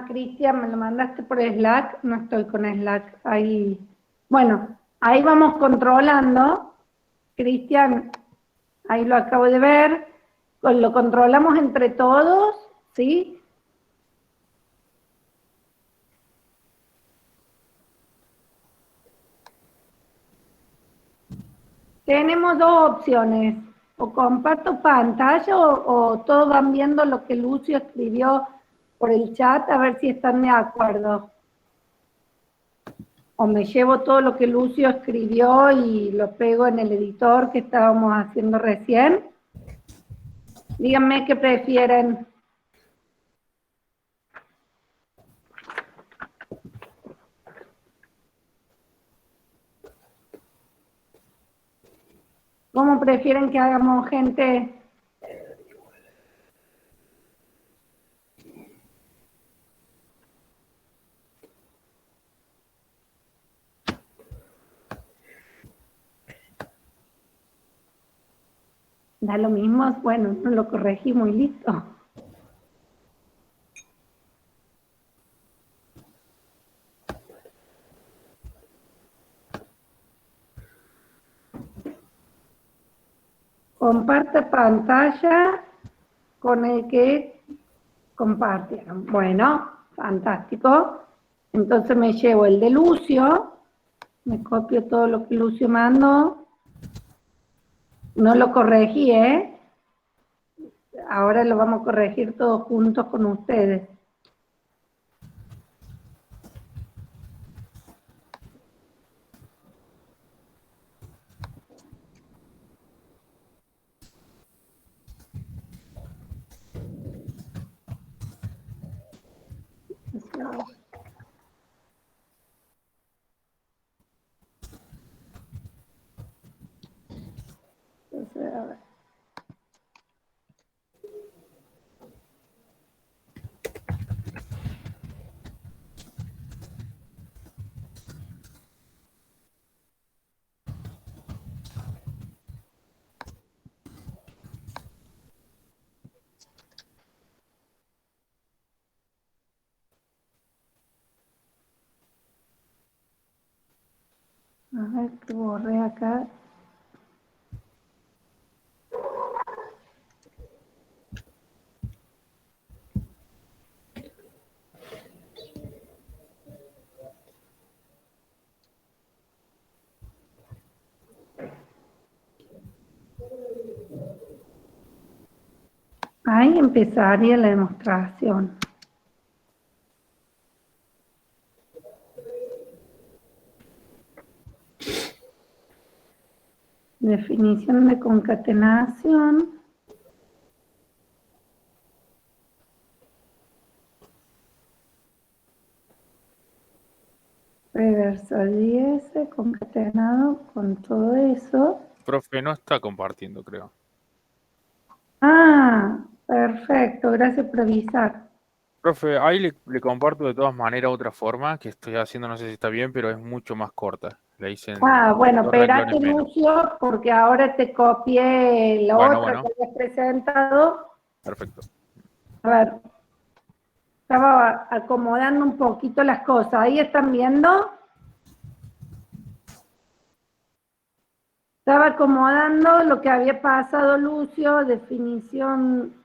Cristian, me lo mandaste por Slack, no estoy con Slack, ahí, bueno, ahí vamos controlando, Cristian, ahí lo acabo de ver, lo controlamos entre todos, ¿sí? Tenemos dos opciones, o comparto pantalla o todos van viendo lo que Lucio escribió por el chat a ver si están de acuerdo. O me llevo todo lo que Lucio escribió y lo pego en el editor que estábamos haciendo recién. Díganme qué prefieren. ¿Cómo prefieren que hagamos, gente? Da lo mismo, bueno, no lo corregimos y listo. Comparte pantalla con el que compartieron. Bueno, fantástico. Entonces me llevo el de Lucio, me copio todo lo que Lucio mandó. No lo corregí, ¿eh? Ahora lo vamos a corregir todos juntos con ustedes. Entonces, a ver. A ver, que borré acá. Ahí empezaría la demostración. Definición de concatenación. Reverso 10, concatenado con todo eso. Profe, no está compartiendo, creo. Perfecto, gracias por avisar. Profe, ahí le comparto de todas maneras otra forma que estoy haciendo, no sé si está bien, pero es mucho más corta. Le hice Bueno, dos espérate, renglones menos. Lucio, porque ahora te copié la otra que habías presentado. Perfecto. A ver, estaba acomodando un poquito las cosas. ¿Ahí están viendo? Estaba acomodando lo que había pasado, Lucio, definición.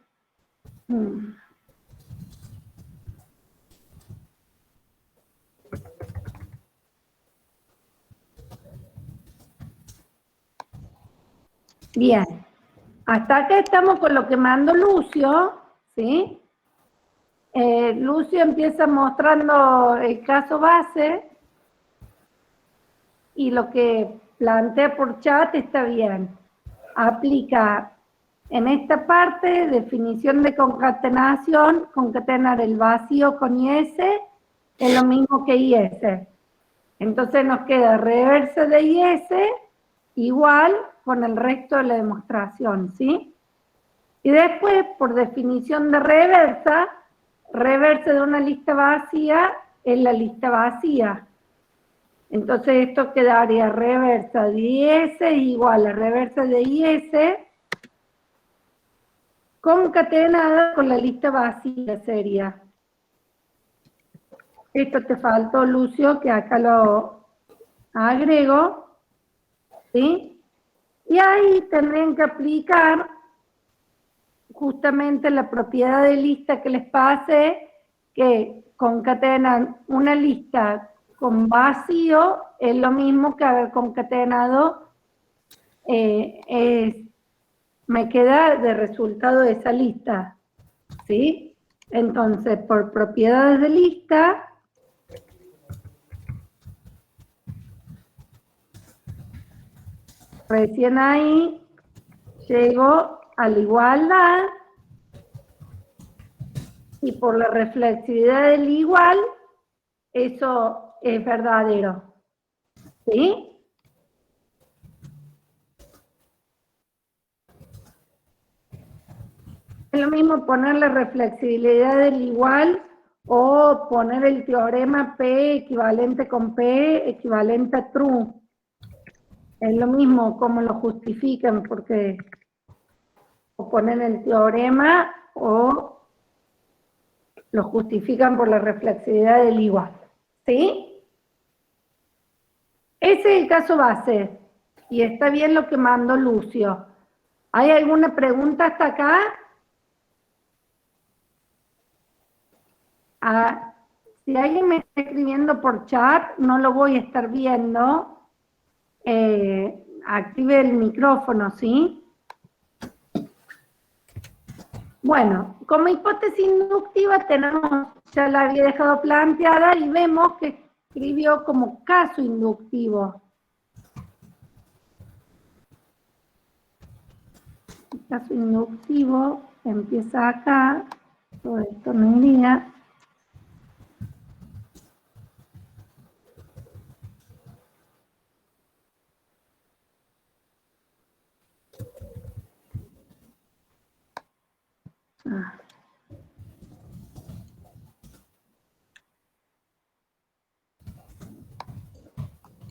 Bien. Hasta acá estamos con lo que mandó Lucio, ¿sí? Lucio empieza mostrando el caso base y lo que plantea por chat está bien. Aplica en esta parte definición de concatenación, concatenar el vacío con IS es lo mismo que IS. Entonces nos queda reversa de IS igual con el resto de la demostración, ¿sí? Y después, por definición de reversa, reversa de una lista vacía es la lista vacía. Entonces esto quedaría reversa de IS igual a reversa de IS concatenada con la lista vacía sería. Esto te faltó, Lucio, que acá lo agrego, ¿sí? Y ahí tendrían que aplicar justamente la propiedad de lista que les pase, que concatenan una lista con vacío, es lo mismo que haber concatenado, me queda de resultado esa lista, ¿sí? Entonces, por propiedades de lista, recién ahí llego a la igualdad y por la reflexividad del igual, eso es verdadero, ¿sí? Es lo mismo poner la reflexibilidad del igual o poner el teorema P equivalente con P equivalente a true. Es lo mismo como lo justifican, porque o ponen el teorema o lo justifican por la reflexividad del igual. ¿Sí? Ese es el caso base. Y está bien lo que mandó Lucio. ¿Hay alguna pregunta hasta acá? Si alguien me está escribiendo por chat, no lo voy a estar viendo. Active el micrófono, ¿sí? Bueno, como hipótesis inductiva tenemos, ya la había dejado planteada y vemos que escribió como caso inductivo. El caso inductivo empieza acá, todo esto no iría.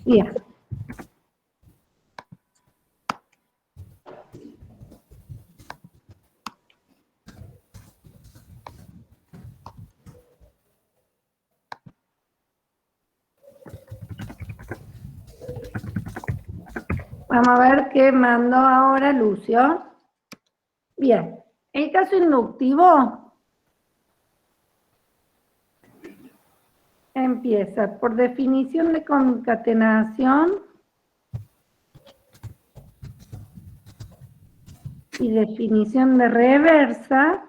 Bien. Vamos a ver qué mandó ahora Lucio. Bien, el caso inductivo empieza por definición de concatenación y definición de reversa.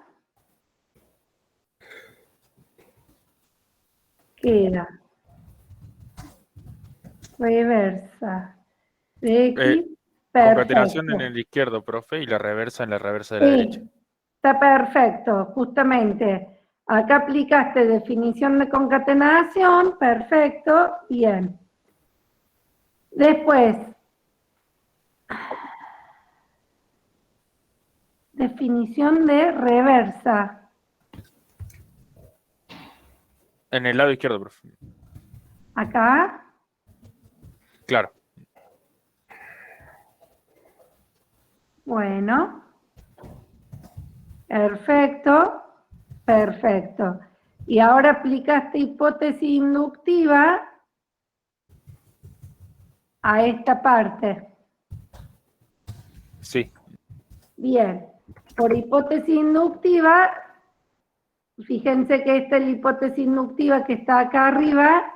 Queda reversa de X. Concatenación Perfecto. en el izquierdo, profe, y la reversa en la reversa de la derecha. Está perfecto, justamente. Acá aplicaste definición de concatenación, perfecto, bien. Después, definición de reversa. En el lado izquierdo, profe. Acá, Claro. bueno. Perfecto, perfecto. Y ahora aplicaste hipótesis inductiva a esta parte. Sí. Bien, por hipótesis inductiva, fíjense que esta es la hipótesis inductiva que está acá arriba,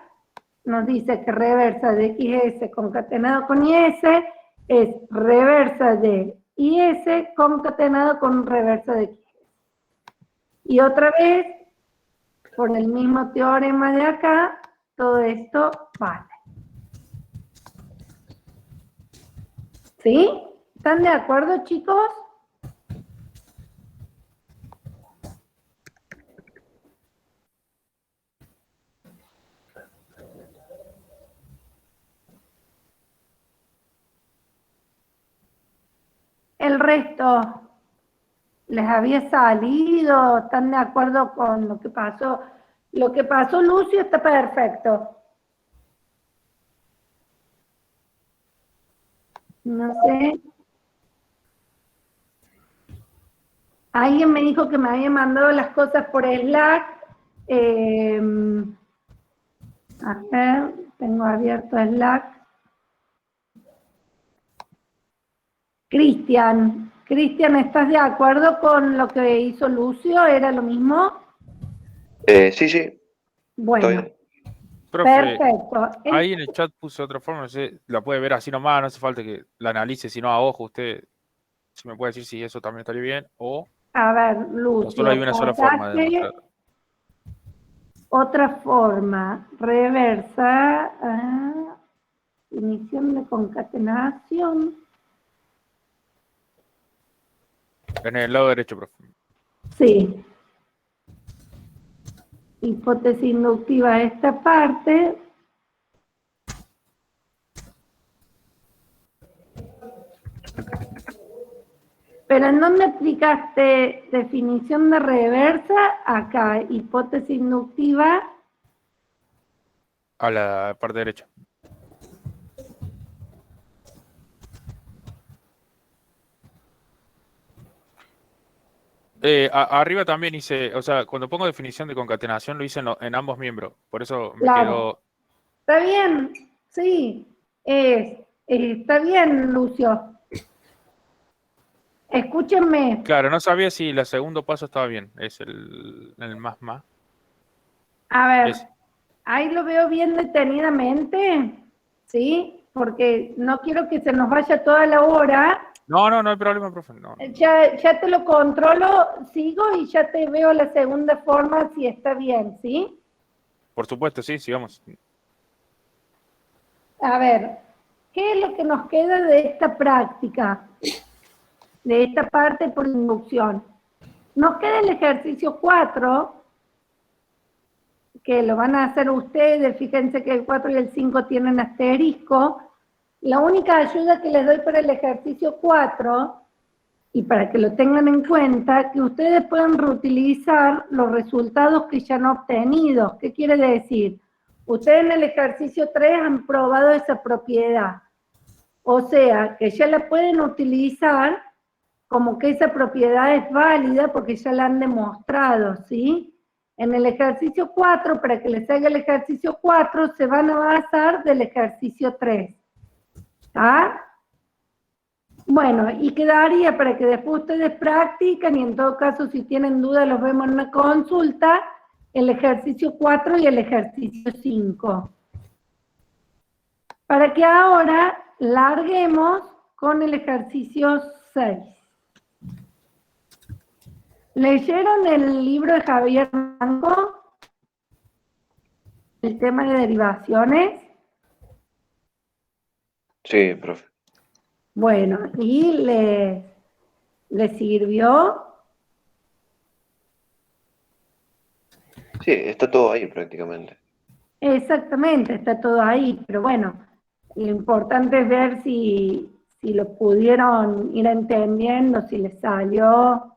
nos dice que reversa de XS concatenado con IS es reversa de y S concatenado con reversa de Quijes. Y otra vez, por el mismo teorema de acá, todo esto vale. ¿Sí? ¿Están de acuerdo, chicos? El resto, ¿les había salido? ¿Están de acuerdo con lo que pasó? Lo que pasó, Lucio, está perfecto. No sé. Alguien me dijo que me había mandado las cosas por Slack. A ver, tengo abierto Slack. Cristian, ¿estás de acuerdo con lo que hizo Lucio? ¿Era lo mismo? Sí, sí, Bueno, estoy bien. Profe, perfecto. ahí en el chat puse otra forma, no sé, la puede ver así nomás, no hace falta que la analice, sino a ojo, usted si me puede decir si eso también estaría bien, o A ver, solo hay Lucio, una sola forma de pasaste demostrar. otra forma, reversa, definición de concatenación. En el lado derecho, profe. Sí. Hipótesis inductiva esta parte. Pero ¿en dónde aplicaste definición de reversa? Acá, hipótesis inductiva. A la parte derecha. Arriba también hice, o sea, cuando pongo definición de concatenación lo hice en ambos miembros, por eso me Claro. quedó. Está bien, sí. Está bien, Lucio. Escúchenme. Claro, no sabía si el segundo paso estaba bien, es el más. A ver, Es, ahí lo veo bien detenidamente, ¿sí? Porque no quiero que se nos vaya toda la hora. no hay problema, profe. No. Ya te lo controlo, sigo y ya te veo la segunda forma si está bien, ¿sí? Por supuesto, sí, sigamos. A ver, ¿qué es lo que nos queda de esta práctica? De esta parte por inducción. Nos queda el ejercicio 4, que lo van a hacer ustedes, fíjense que el 4 y el 5 tienen asterisco. La única ayuda que les doy para el ejercicio 4, y para que lo tengan en cuenta, que ustedes puedan reutilizar los resultados que ya han obtenido. ¿Qué quiere decir? Ustedes en el ejercicio 3 han probado esa propiedad. O sea, que ya la pueden utilizar como que esa propiedad es válida porque ya la han demostrado, ¿sí? En el ejercicio 4, para que les haga el ejercicio 4, se van a basar del ejercicio 3. ¿Está? Bueno, y quedaría para que después ustedes practiquen y en todo caso si tienen dudas los vemos en una consulta, el ejercicio 4 y el ejercicio 5. Para que ahora larguemos con el ejercicio 6. ¿Leyeron el libro de Javier Blanco? El tema de derivaciones. Sí, profe. Bueno, ¿y le sirvió? Sí, está todo ahí prácticamente. Exactamente, está todo ahí, pero bueno, lo importante es ver si lo pudieron ir entendiendo, si les salió.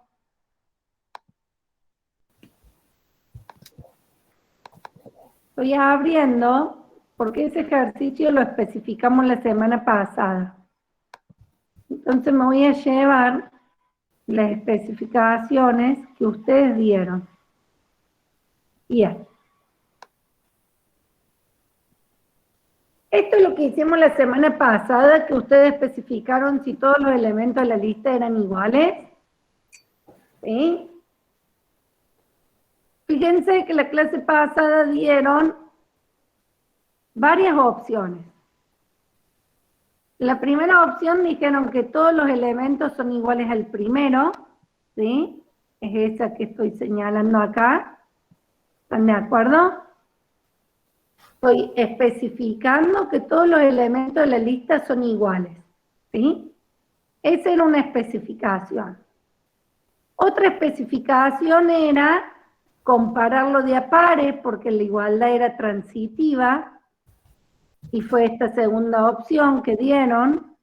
Estoy abriendo porque ese ejercicio lo especificamos la semana pasada. Entonces me voy a llevar las especificaciones que ustedes dieron. Bien. Esto es lo que hicimos la semana pasada, que ustedes especificaron si todos los elementos de la lista eran iguales. ¿Sí? Fíjense que la clase pasada dieron varias opciones. La primera opción dijeron que todos los elementos son iguales al primero, ¿sí? Es esa que estoy señalando acá. ¿Están de acuerdo? Estoy especificando que todos los elementos de la lista son iguales, ¿sí? Esa era una especificación. Otra especificación era compararlo de a pares, porque la igualdad era transitiva, y fue esta segunda opción que dieron,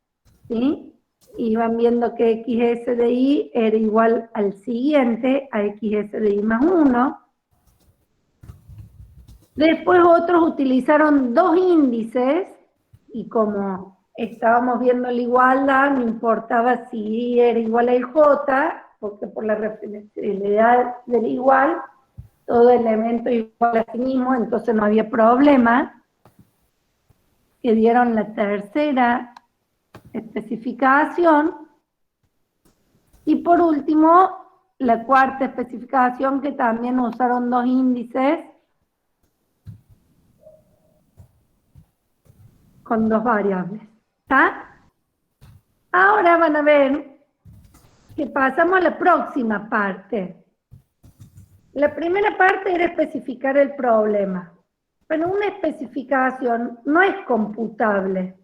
¿sí? Iban viendo que XS de Y era igual al siguiente, a XS de Y más 1. Después otros utilizaron dos índices, y como estábamos viendo la igualdad, no importaba si Y era igual al J, porque por la referencialidad del igual, todo elemento es igual a sí mismo, entonces no había problema, que dieron la tercera especificación. Y por último, la cuarta especificación, que también usaron dos índices con dos variables. ¿Está? Ahora van a ver que pasamos a la próxima parte. La primera parte era especificar el problema, pero una especificación no es computable.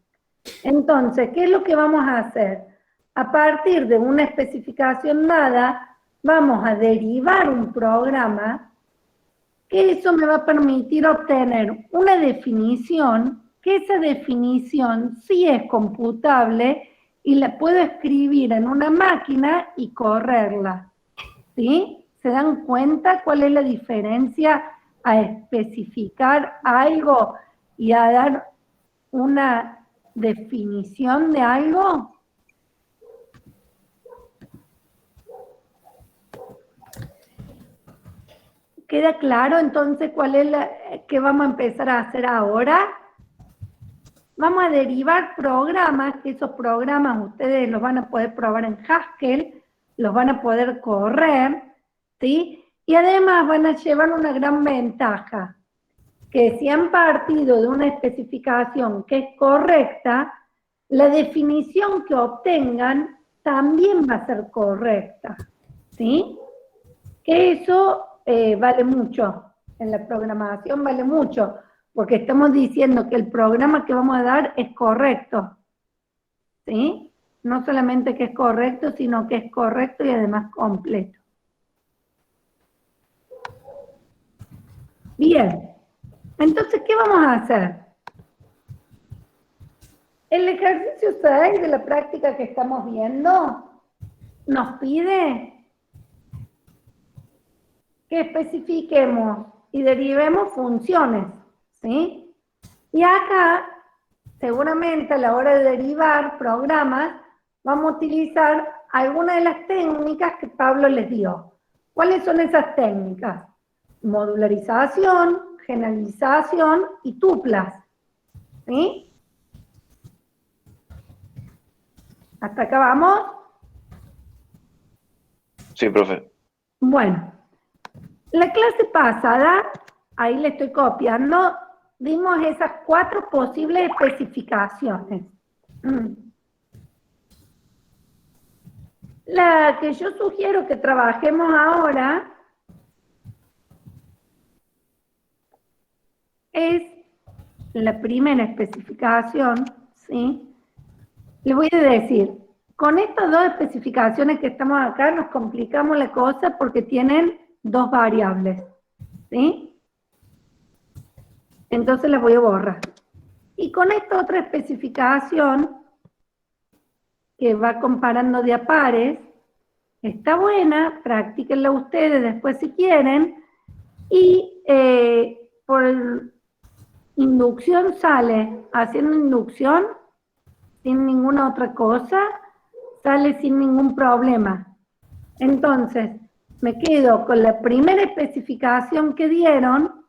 Entonces, ¿qué es lo que vamos a hacer? A partir de una especificación dada, vamos a derivar un programa, que eso me va a permitir obtener una definición, que esa definición sí es computable y la puedo escribir en una máquina y correrla, ¿sí? ¿Se dan cuenta cuál es la diferencia a especificar algo y a dar una definición de algo? ¿Queda claro entonces cuál es qué vamos a empezar a hacer ahora? Vamos a derivar programas, que esos programas ustedes los van a poder probar en Haskell, los van a poder correr, ¿sí? Y además van a llevar una gran ventaja, que si han partido de una especificación que es correcta, la definición que obtengan también va a ser correcta, ¿sí? Que eso vale mucho, en la programación vale mucho, porque estamos diciendo que el programa que vamos a dar es correcto, ¿sí? No solamente que es correcto, sino que es correcto y además completo. Bien, entonces, ¿qué vamos a hacer? El ejercicio 6 de la práctica que estamos viendo nos pide que especifiquemos y derivemos funciones, ¿sí? Y acá, seguramente a la hora de derivar programas, vamos a utilizar algunas de las técnicas que Pablo les dio. ¿Cuáles son esas técnicas? Modularización, generalización y tuplas, ¿sí? ¿Hasta acá vamos? Sí, profe. Bueno, la clase pasada, ahí le estoy copiando, dimos esas 4 posibles especificaciones. La que yo sugiero que trabajemos ahora es la primera especificación, ¿sí? Le voy a decir, con estas dos especificaciones que estamos acá nos complicamos la cosa porque tienen dos variables, ¿sí? Entonces las voy a borrar. Y con esta otra especificación, que va comparando de a pares, está buena, practíquenla ustedes después si quieren, y por inducción sale, haciendo inducción, sin ninguna otra cosa, sale sin ningún problema. Entonces, me quedo con la primera especificación que dieron,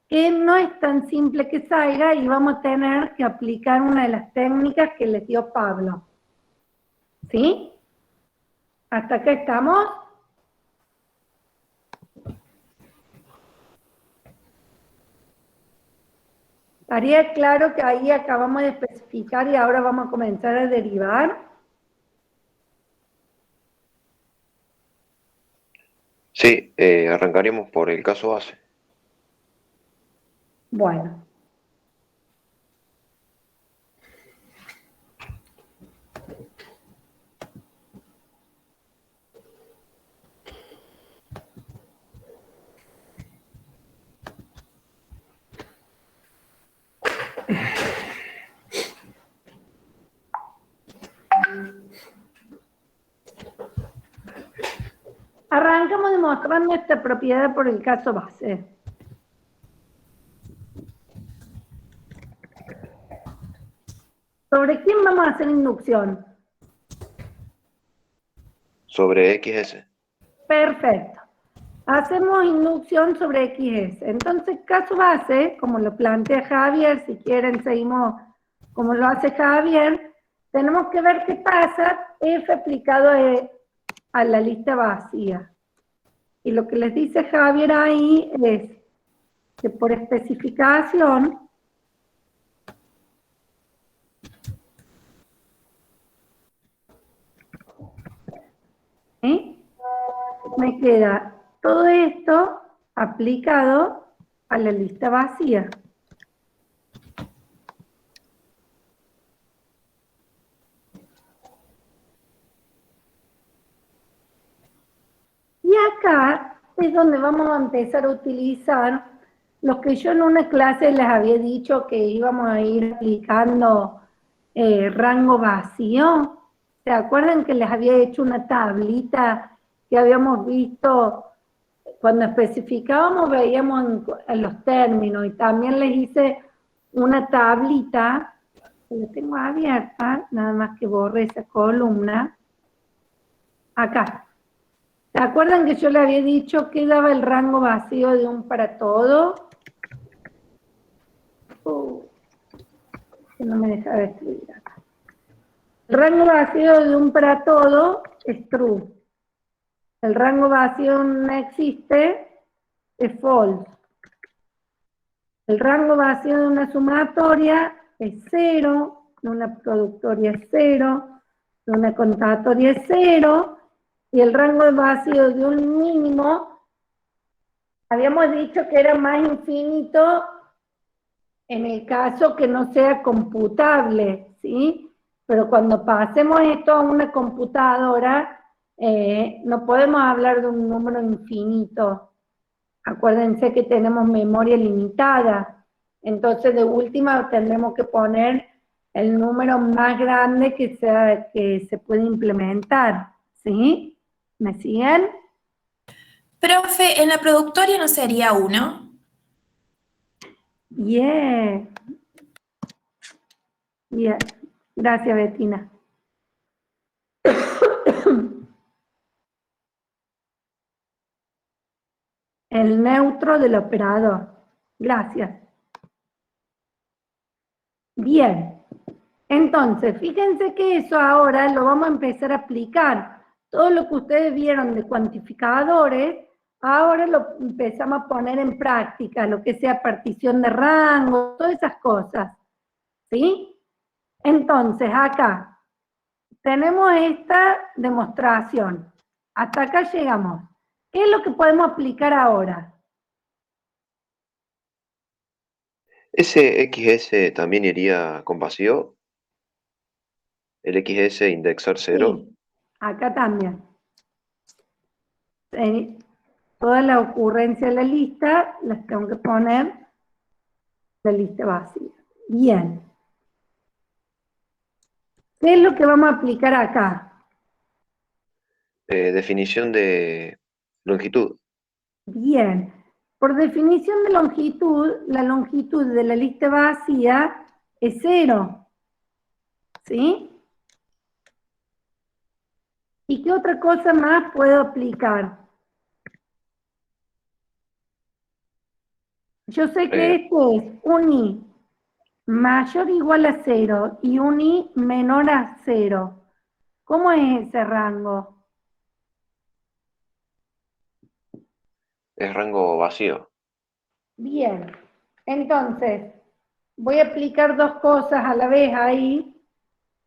que no es tan simple que salga y vamos a tener que aplicar una de las técnicas que les dio Pablo. ¿Sí? ¿Hasta acá estamos? ¿Estaría claro que ahí acabamos de especificar y ahora vamos a comenzar a derivar? Sí, arrancaríamos por el caso base. Bueno. Arrancamos demostrando esta propiedad por el caso base. ¿Sobre quién vamos a hacer inducción? Sobre XS. Perfecto. Hacemos inducción sobre XS. Entonces, caso base, como lo plantea Javier, si quieren seguimos como lo hace Javier, tenemos que ver qué pasa F aplicado a la lista vacía. Y lo que les dice Javier ahí es que por especificación, ¿sí?, me queda todo esto aplicado a la lista vacía. Y acá es donde vamos a empezar a utilizar lo que yo en una clase les había dicho que íbamos a ir aplicando rango vacío. ¿Se acuerdan que les había hecho una tablita que habíamos visto cuando especificábamos, veíamos en los términos, y también les hice una tablita, que la tengo abierta, nada más que borre esa columna, acá. ¿Se acuerdan que yo le había dicho que daba el rango vacío de un para todo? Que no me deja escribir acá. El rango vacío de un para todo es true. El rango vacío no existe es false. El rango vacío de una sumatoria es 0, de una productoria es 0, de una contatoria es 0, y el rango vacío de un mínimo, habíamos dicho que era más infinito en el caso que no sea computable, ¿sí? Pero cuando pasemos esto a una computadora, no podemos hablar de un número infinito. Acuérdense que tenemos memoria limitada, entonces de última tendremos que poner el número más grande que se puede implementar, ¿sí? ¿Me siguen? Profe, en la productoria no sería 1. Bien. Bien. Gracias, Betina. El neutro del operador. Gracias. Bien. Entonces, fíjense que eso ahora lo vamos a empezar a aplicar. Todo lo que ustedes vieron de cuantificadores, ahora lo empezamos a poner en práctica, lo que sea partición de rango, todas esas cosas. ¿Sí? Entonces, acá tenemos esta demostración. Hasta acá llegamos. ¿Qué es lo que podemos aplicar ahora? ¿Ese XS también iría con vacío? ¿El XS indexar 0? Sí, acá también. Toda la ocurrencia de la lista las tengo que poner la lista vacía. Bien. ¿Qué es lo que vamos a aplicar acá? Definición de longitud. Bien. Por definición de longitud, la longitud de la lista vacía es 0. ¿Sí? ¿Y qué otra cosa más puedo aplicar? Yo sé que esto es un i mayor o igual a 0 y un i menor a 0. ¿Cómo es ese rango? Es rango vacío. Bien. Entonces, voy a aplicar dos cosas a la vez ahí.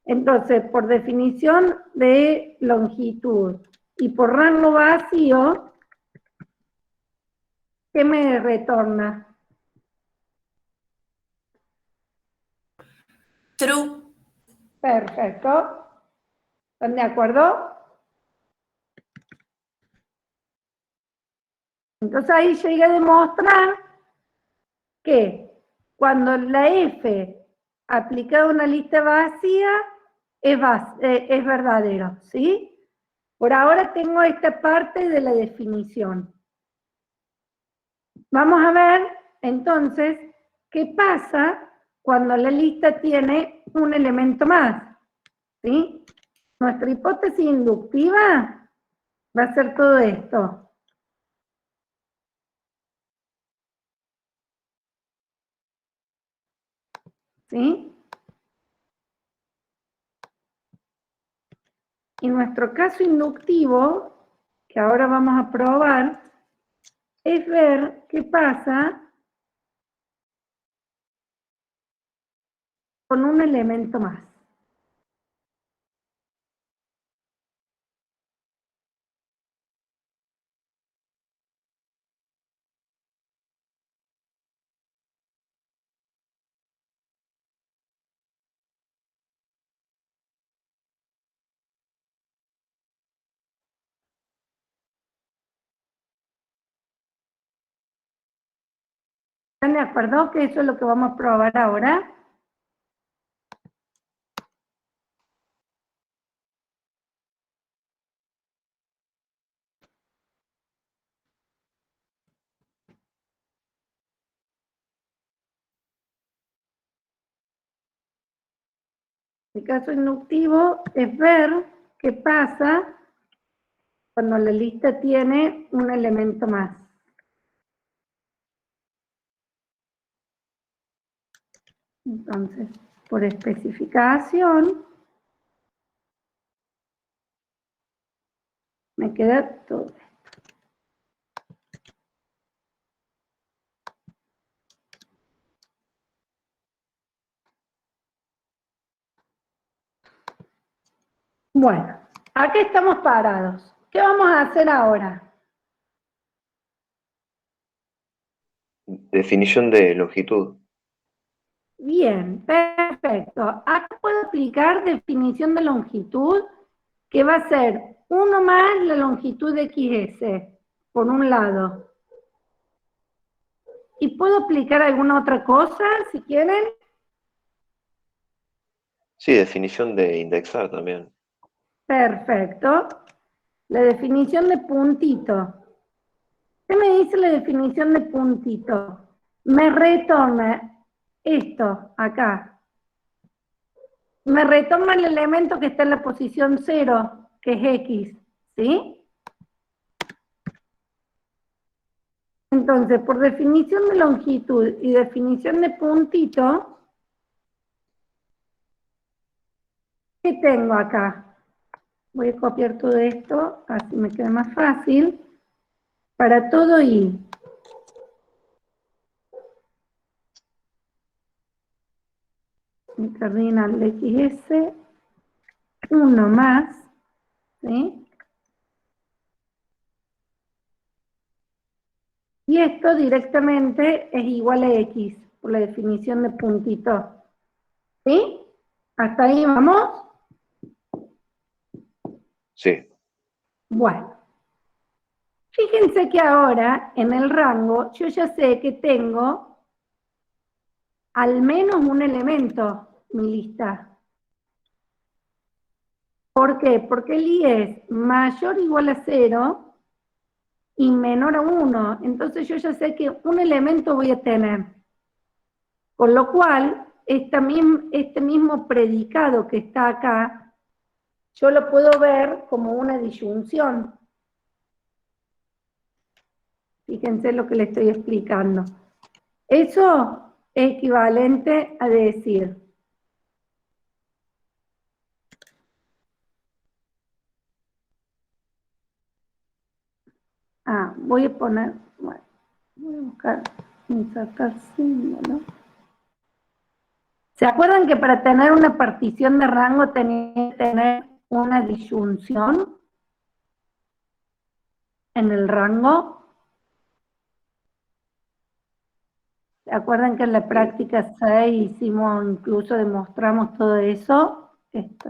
Entonces, por definición de longitud y por rango vacío, ¿qué me retorna? True. Perfecto. ¿Están de acuerdo? Entonces ahí llegué a demostrar que cuando la F aplicada a una lista vacía es verdadero, ¿sí? Por ahora tengo esta parte de la definición. Vamos a ver entonces qué pasa cuando la lista tiene un elemento más, ¿sí? Nuestra hipótesis inductiva va a ser todo esto. ¿Sí? Y nuestro caso inductivo, que ahora vamos a probar, es ver qué pasa con un elemento más. ¿Están de acuerdo que eso es lo que vamos a probar ahora? El caso inductivo es ver qué pasa cuando la lista tiene un elemento más. Entonces, por especificación, me queda todo esto. Bueno, aquí estamos parados. ¿Qué vamos a hacer ahora? Definición de longitud. Bien, perfecto. Acá puedo aplicar definición de longitud, que va a ser 1 más la longitud de XS, por un lado. ¿Y puedo aplicar alguna otra cosa, si quieren? Sí, definición de indexar también. Perfecto. La definición de puntito. ¿Qué me dice la definición de puntito? Me retorna esto acá. Me retorna el elemento que está en la posición 0, que es X, ¿sí? Entonces, por definición de longitud y definición de puntito, ¿qué tengo acá? Voy a copiar todo esto, así me queda más fácil. Para todo I. Mi cardinal de XS, 1 más, ¿sí? Y esto directamente es igual a X, por la definición de puntito. ¿Sí? ¿Hasta ahí vamos? Sí. Bueno. Fíjense que ahora, en el rango, yo ya sé que tengo al menos un elemento, mi lista. ¿Por qué? Porque el I es mayor o igual a 0 y menor a 1. Entonces yo ya sé que un elemento voy a tener. Con lo cual, este mismo predicado que está acá, yo lo puedo ver como una disyunción. Fíjense lo que le estoy explicando. Eso es equivalente a decir, voy a poner, bueno, voy a buscar insertar símbolo. ¿Se acuerdan que para tener una partición de rango tenía que tener una disyunción en el rango? ¿Se acuerdan que en la práctica 6 hicimos, incluso demostramos todo eso?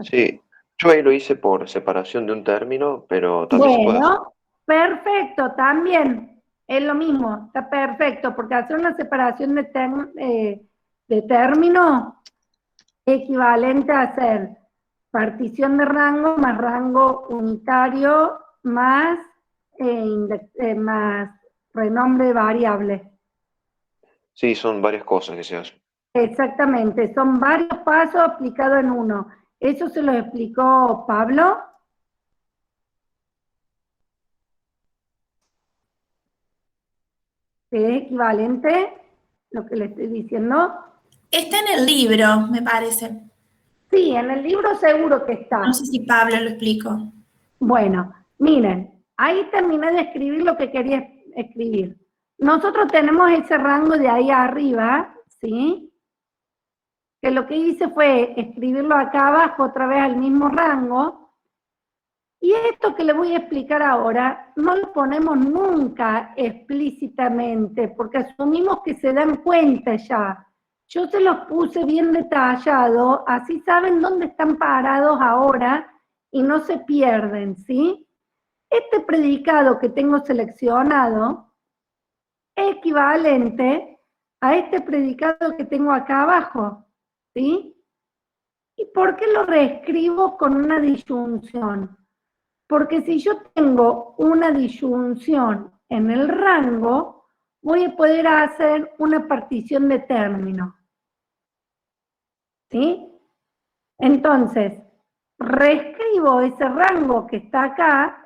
Sí, yo ahí lo hice por separación de un término, pero también se puede hacer. Bueno, perfecto, también es lo mismo, está perfecto, porque hacer una separación de término equivalente a hacer partición de rango más rango unitario más, más renombre variable. Sí, son varias cosas que se hacen. Exactamente, son varios pasos aplicados en uno. ¿Eso se lo explicó Pablo? ¿Es equivalente lo que le estoy diciendo? Está en el libro, me parece. Sí, en el libro seguro que está. No sé si Pablo lo explicó. Bueno, miren, ahí terminé de escribir lo que quería escribir. Nosotros tenemos ese rango de ahí arriba, ¿sí? Que lo que hice fue escribirlo acá abajo otra vez al mismo rango. Y esto que le voy a explicar ahora, no lo ponemos nunca explícitamente, porque asumimos que se dan cuenta ya. Yo se los puse bien detallado, así saben dónde están parados ahora y no se pierden, ¿sí? Este predicado que tengo seleccionado es equivalente a este predicado que tengo acá abajo, ¿sí? ¿Y por qué lo reescribo con una disyunción? Porque si yo tengo una disyunción en el rango, voy a poder hacer una partición de término. ¿Sí? Entonces, reescribo ese rango que está acá,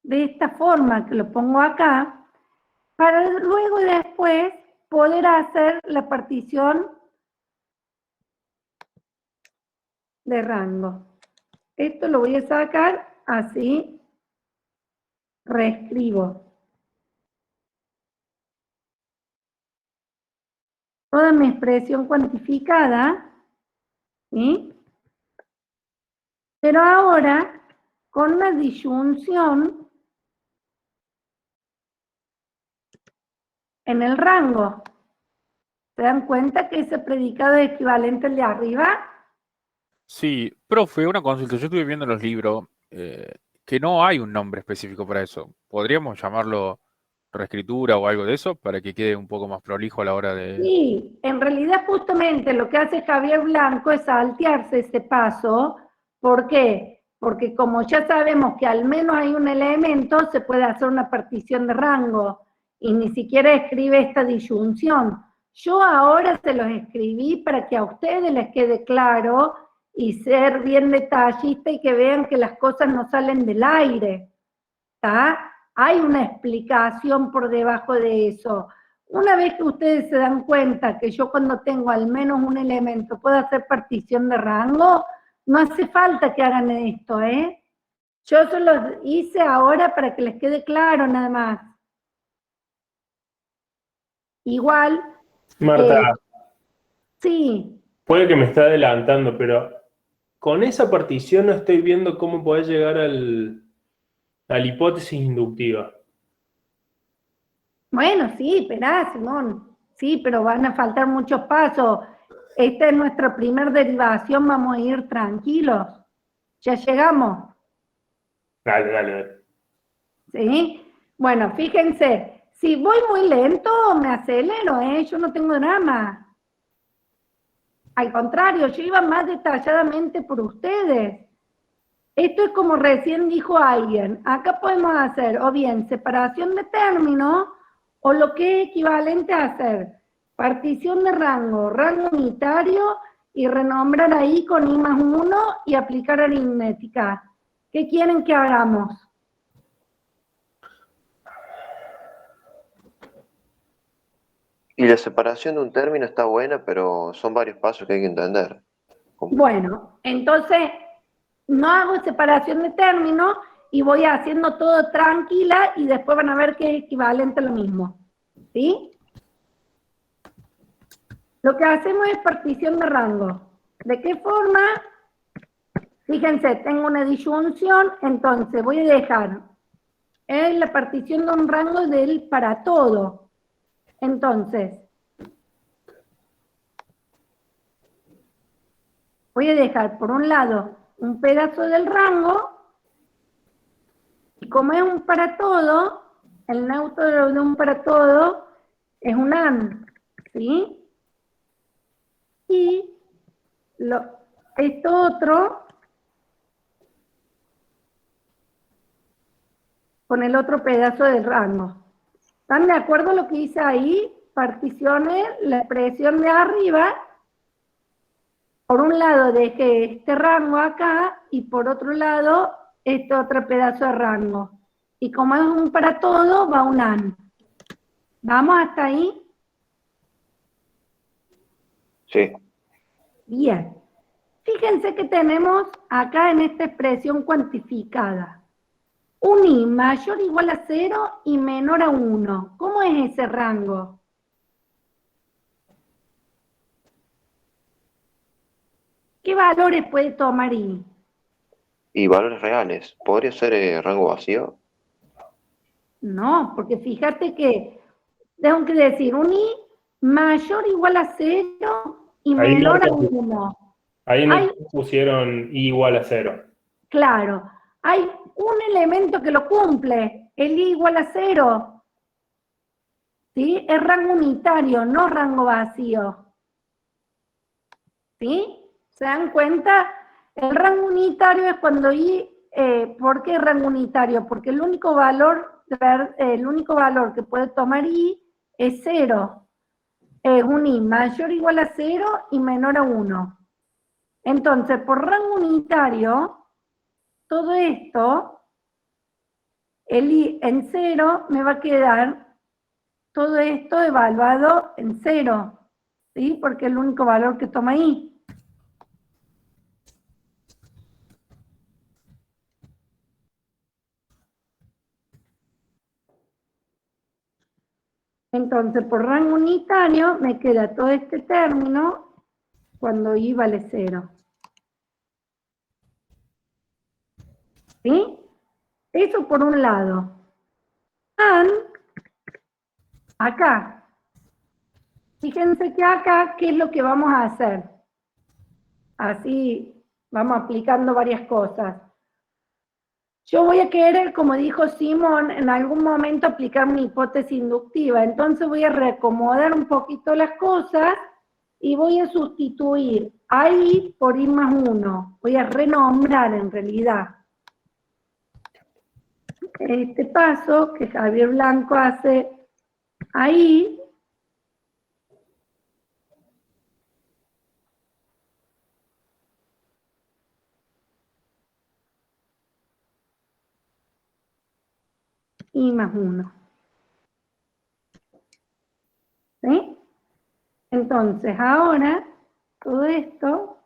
de esta forma que lo pongo acá, para luego después poder hacer la partición de rango. Esto lo voy a sacar así, reescribo. Toda mi expresión cuantificada, ¿sí? Pero ahora, con una disyunción en el rango. ¿Se dan cuenta que ese predicado es equivalente al de arriba? Sí, profe, una consulta. Yo estuve viendo los libros que no hay un nombre específico para eso. ¿Podríamos llamarlo reescritura o algo de eso para que quede un poco más prolijo a la hora de... Sí, en realidad justamente lo que hace Javier Blanco es saltearse ese paso. ¿Por qué? Porque como ya sabemos que al menos hay un elemento, se puede hacer una partición de rango y ni siquiera escribe esta disyunción. Yo ahora se los escribí para que a ustedes les quede claro y ser bien detallista y que vean que las cosas no salen del aire, ¿está? Hay una explicación por debajo de eso. Una vez que ustedes se dan cuenta que yo cuando tengo al menos un elemento puedo hacer partición de rango, no hace falta que hagan esto, ¿eh? Yo se los hice ahora para que les quede claro nada más. Igual, Marta, sí, puede que me esté adelantando, pero con esa partición no estoy viendo cómo podés llegar a la hipótesis inductiva. bueno, sí, esperá, Simón, sí, pero van a faltar muchos pasos. Esta es nuestra primera derivación, vamos a ir tranquilos. Ya llegamos. Dale, dale, dale. ¿Sí? Bueno, fíjense, si voy muy lento, me acelero, ¿eh? Yo no tengo drama. Al contrario, yo iba más detalladamente por ustedes. Esto es como recién dijo alguien. Acá podemos hacer o bien separación de términos o lo que es equivalente a hacer partición de rango, rango unitario y renombrar ahí con I+1 y aplicar aritmética. ¿Qué quieren que hagamos? Y la separación de un término está buena, pero son varios pasos que hay que entender. Bueno, entonces no hago separación de términos y voy haciendo todo tranquila y después van a ver que es equivalente a lo mismo. ¿Sí? Lo que hacemos es partición de rango. ¿De qué forma? Fíjense, tengo una disyunción, entonces voy a dejar la partición de un rango del para todo. Entonces, voy a dejar por un lado un pedazo del rango, y como es un para todo, el neutro de un para todo es un AND, ¿sí? Y esto otro con el otro pedazo del rango. ¿Están de acuerdo lo que hice ahí? Particioné la expresión de arriba. Por un lado dejé este rango acá y por otro lado este otro pedazo de rango. Y como es un para todo, va un AND. ¿Vamos hasta ahí? Sí. Bien. Fíjense que tenemos acá en esta expresión cuantificada un i mayor o igual a 0 y menor a 1. ¿Cómo es ese rango? ¿Qué valores puede tomar i? Y valores reales. ¿Podría ser rango vacío? No, porque fíjate que tengo que decir un i mayor o igual a 0 y Ahí menor a Marta, 1. ahí no Hay, pusieron i igual a 0. claro, hay un elemento que lo cumple, el i igual a 0. ¿Sí? Es rango unitario, no rango vacío. ¿Sí? ¿Se dan cuenta? El rango unitario es cuando i, ¿por qué rango unitario? Porque el único valor que puede tomar i es 0. Es un i mayor o igual a 0 y menor a 1. Entonces, por rango unitario, todo esto, el i en 0, me va a quedar todo esto evaluado en 0, ¿sí? Porque es el único valor que toma i. Entonces, por rango unitario, me queda todo este término cuando i vale 0. ¿Sí? Eso por un lado. AND, acá. Fíjense que acá, ¿qué es lo que vamos a hacer? Así vamos aplicando varias cosas. Yo voy a querer, como dijo Simón, en algún momento aplicar una hipótesis inductiva. Entonces voy a reacomodar un poquito las cosas y voy a sustituir a i por i más 1. Voy a renombrar en realidad este paso que Javier Blanco hace ahí. I más 1. ¿Sí? Entonces, ahora, todo esto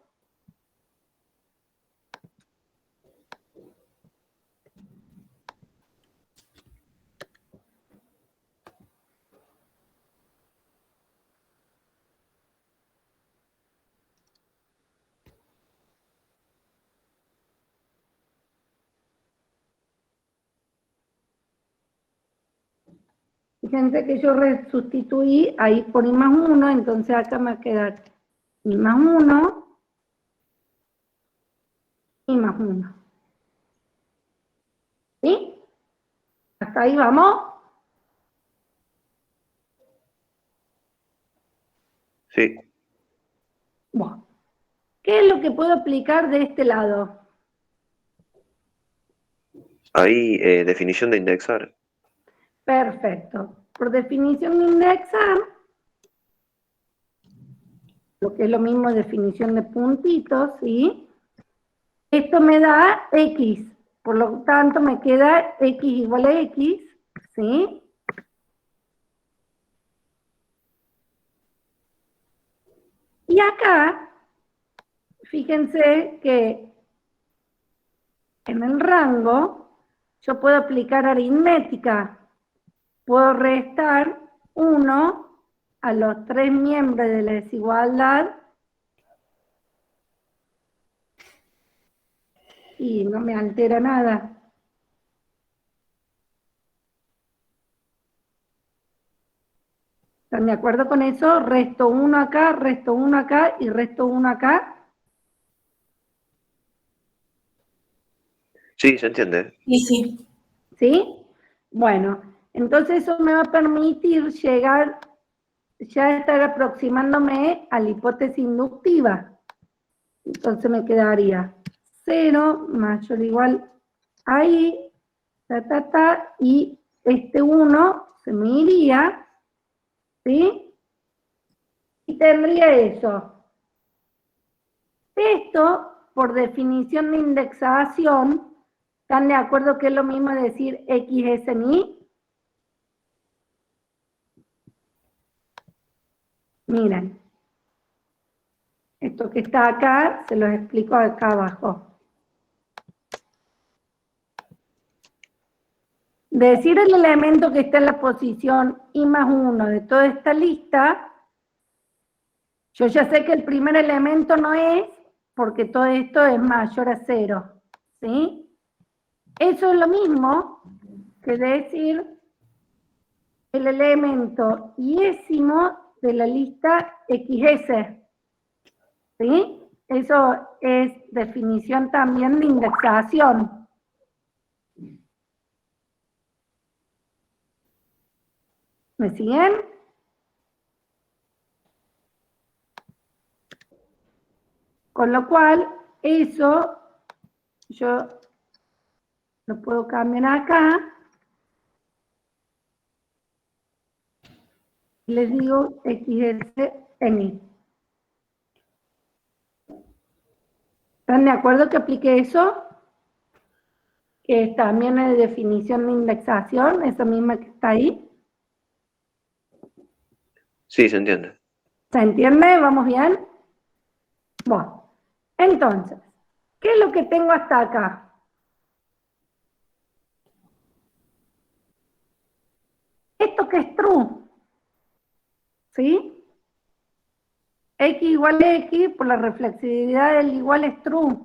fíjense que yo sustituí ahí por i más 1, entonces acá me va a quedar i más 1, i más 1. ¿Sí? ¿Hasta ahí vamos? Sí. Bueno, ¿qué es lo que puedo aplicar de este lado? Ahí, definición de indexar. Perfecto. Por definición de indexar, lo que es lo mismo definición de puntitos, ¿sí? Esto me da x, por lo tanto me queda x igual a x, ¿sí? Y acá, fíjense que en el rango yo puedo aplicar aritmética. Puedo restar 1 a los 3 miembros de la desigualdad y no me altera nada. ¿Están de acuerdo con eso? Resto 1 acá, resto 1 acá y resto 1 acá. Sí, se entiende. Sí, sí. ¿Sí? Bueno, entonces eso me va a permitir llegar, ya estar aproximándome a la hipótesis inductiva. Entonces me quedaría 0 mayor o igual ahí, y este 1 se me iría, ¿sí? Y tendría eso. Esto, por definición de indexación, ¿están de acuerdo que es lo mismo decir X es en Y? Miren, esto que está acá, se los explico acá abajo. Decir el elemento que está en la posición I más 1 de toda esta lista, yo ya sé que el primer elemento no es, porque todo esto es mayor a 0, ¿sí? Eso es lo mismo que decir el elemento iésimo de la lista XS, ¿sí? Eso es definición también de indexación. ¿Me siguen? Con lo cual, eso yo lo puedo cambiar acá. Les digo XS en Y. ¿Están de acuerdo que aplique eso? Que también es definición de indexación, esa misma que está ahí. Sí, se entiende. ¿Se entiende? ¿Vamos bien? Bueno, entonces, ¿qué es lo que tengo hasta acá? Esto que es true, ¿sí? X igual a X, por la reflexividad del igual es true.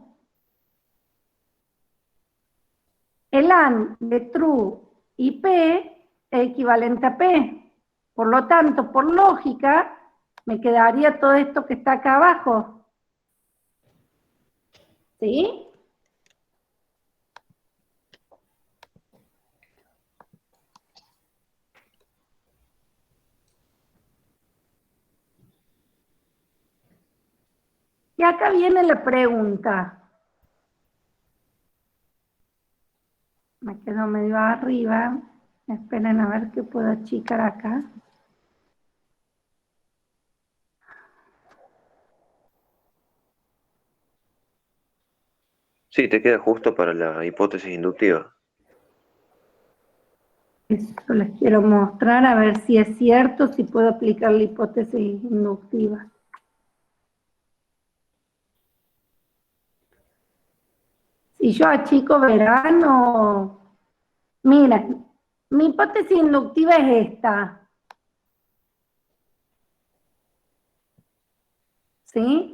El AND de true y P es equivalente a P. Por lo tanto, por lógica, me quedaría todo esto que está acá abajo. ¿Sí? Y acá viene la pregunta. Me quedo medio arriba. Esperen a ver qué puedo achicar acá. Sí, te queda justo para la hipótesis inductiva. Eso les quiero mostrar a ver si es cierto, si puedo aplicar la hipótesis inductiva. Si yo achico verano, miren, mi hipótesis inductiva es esta. ¿Sí?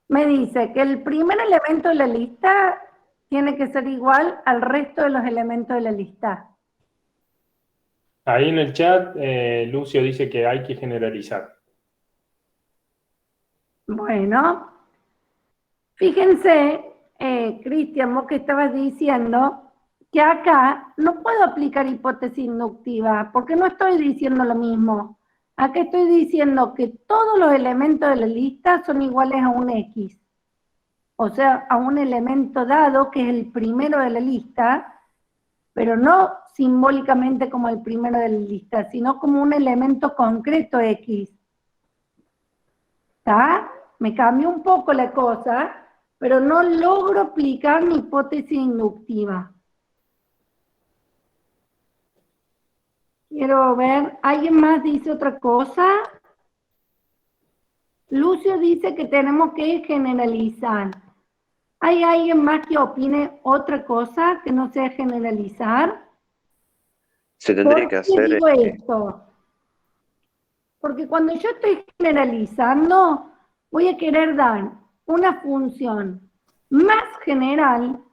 Me dice que el primer elemento de la lista tiene que ser igual al resto de los elementos de la lista. Ahí en el chat, Lucio dice que hay que generalizar. Bueno, fíjense, Cristian, vos que estabas diciendo que acá no puedo aplicar hipótesis inductiva, porque no estoy diciendo lo mismo. Acá estoy diciendo que todos los elementos de la lista son iguales a un X. O sea, a un elemento dado, que es el primero de la lista, pero no simbólicamente como el primero de la lista, sino como un elemento concreto X. ¿Está? Me cambió un poco la cosa, pero no logro aplicar mi hipótesis inductiva. Quiero ver, ¿alguien más dice otra cosa? Lucio dice que tenemos que generalizar. ¿Hay alguien más que opine otra cosa que no sea generalizar? Se tendría que ¿Por qué hacer, digo esto? Porque cuando yo estoy generalizando, voy a querer dar una función más general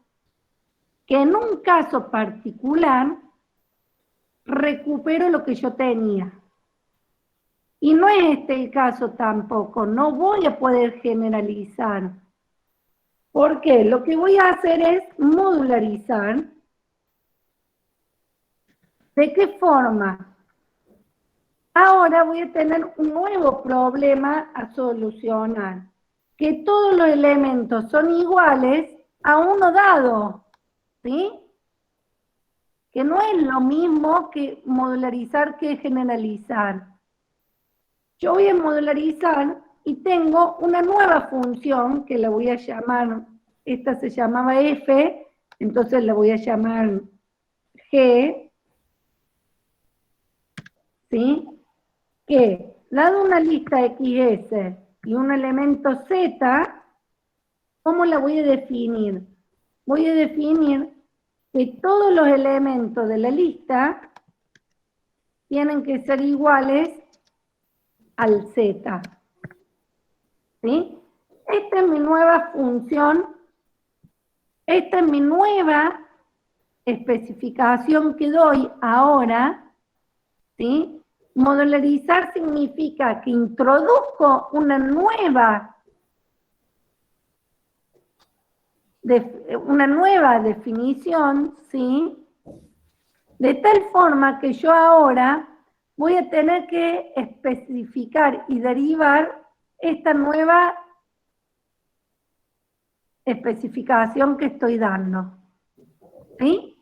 que en un caso particular recupero lo que yo tenía. Y no es este el caso tampoco, no voy a poder generalizar. ¿Por qué? Lo que voy a hacer es modularizar. ¿De qué forma? Ahora voy a tener un nuevo problema a solucionar. Que todos los elementos son iguales a uno dado, ¿sí? Que no es lo mismo que modularizar que generalizar. Yo voy a modularizar y tengo una nueva función que la voy a llamar, esta se llamaba f, entonces la voy a llamar g, ¿sí? Que, dado una lista XS y un elemento Z, ¿cómo la voy a definir? Voy a definir que todos los elementos de la lista tienen que ser iguales al Z. ¿Sí? Esta es mi nueva función, esta es mi nueva especificación que doy ahora, ¿sí? Modularizar significa que introduzco una nueva definición, ¿sí? De tal forma que yo ahora voy a tener que especificar y derivar esta nueva especificación que estoy dando. ¿Sí?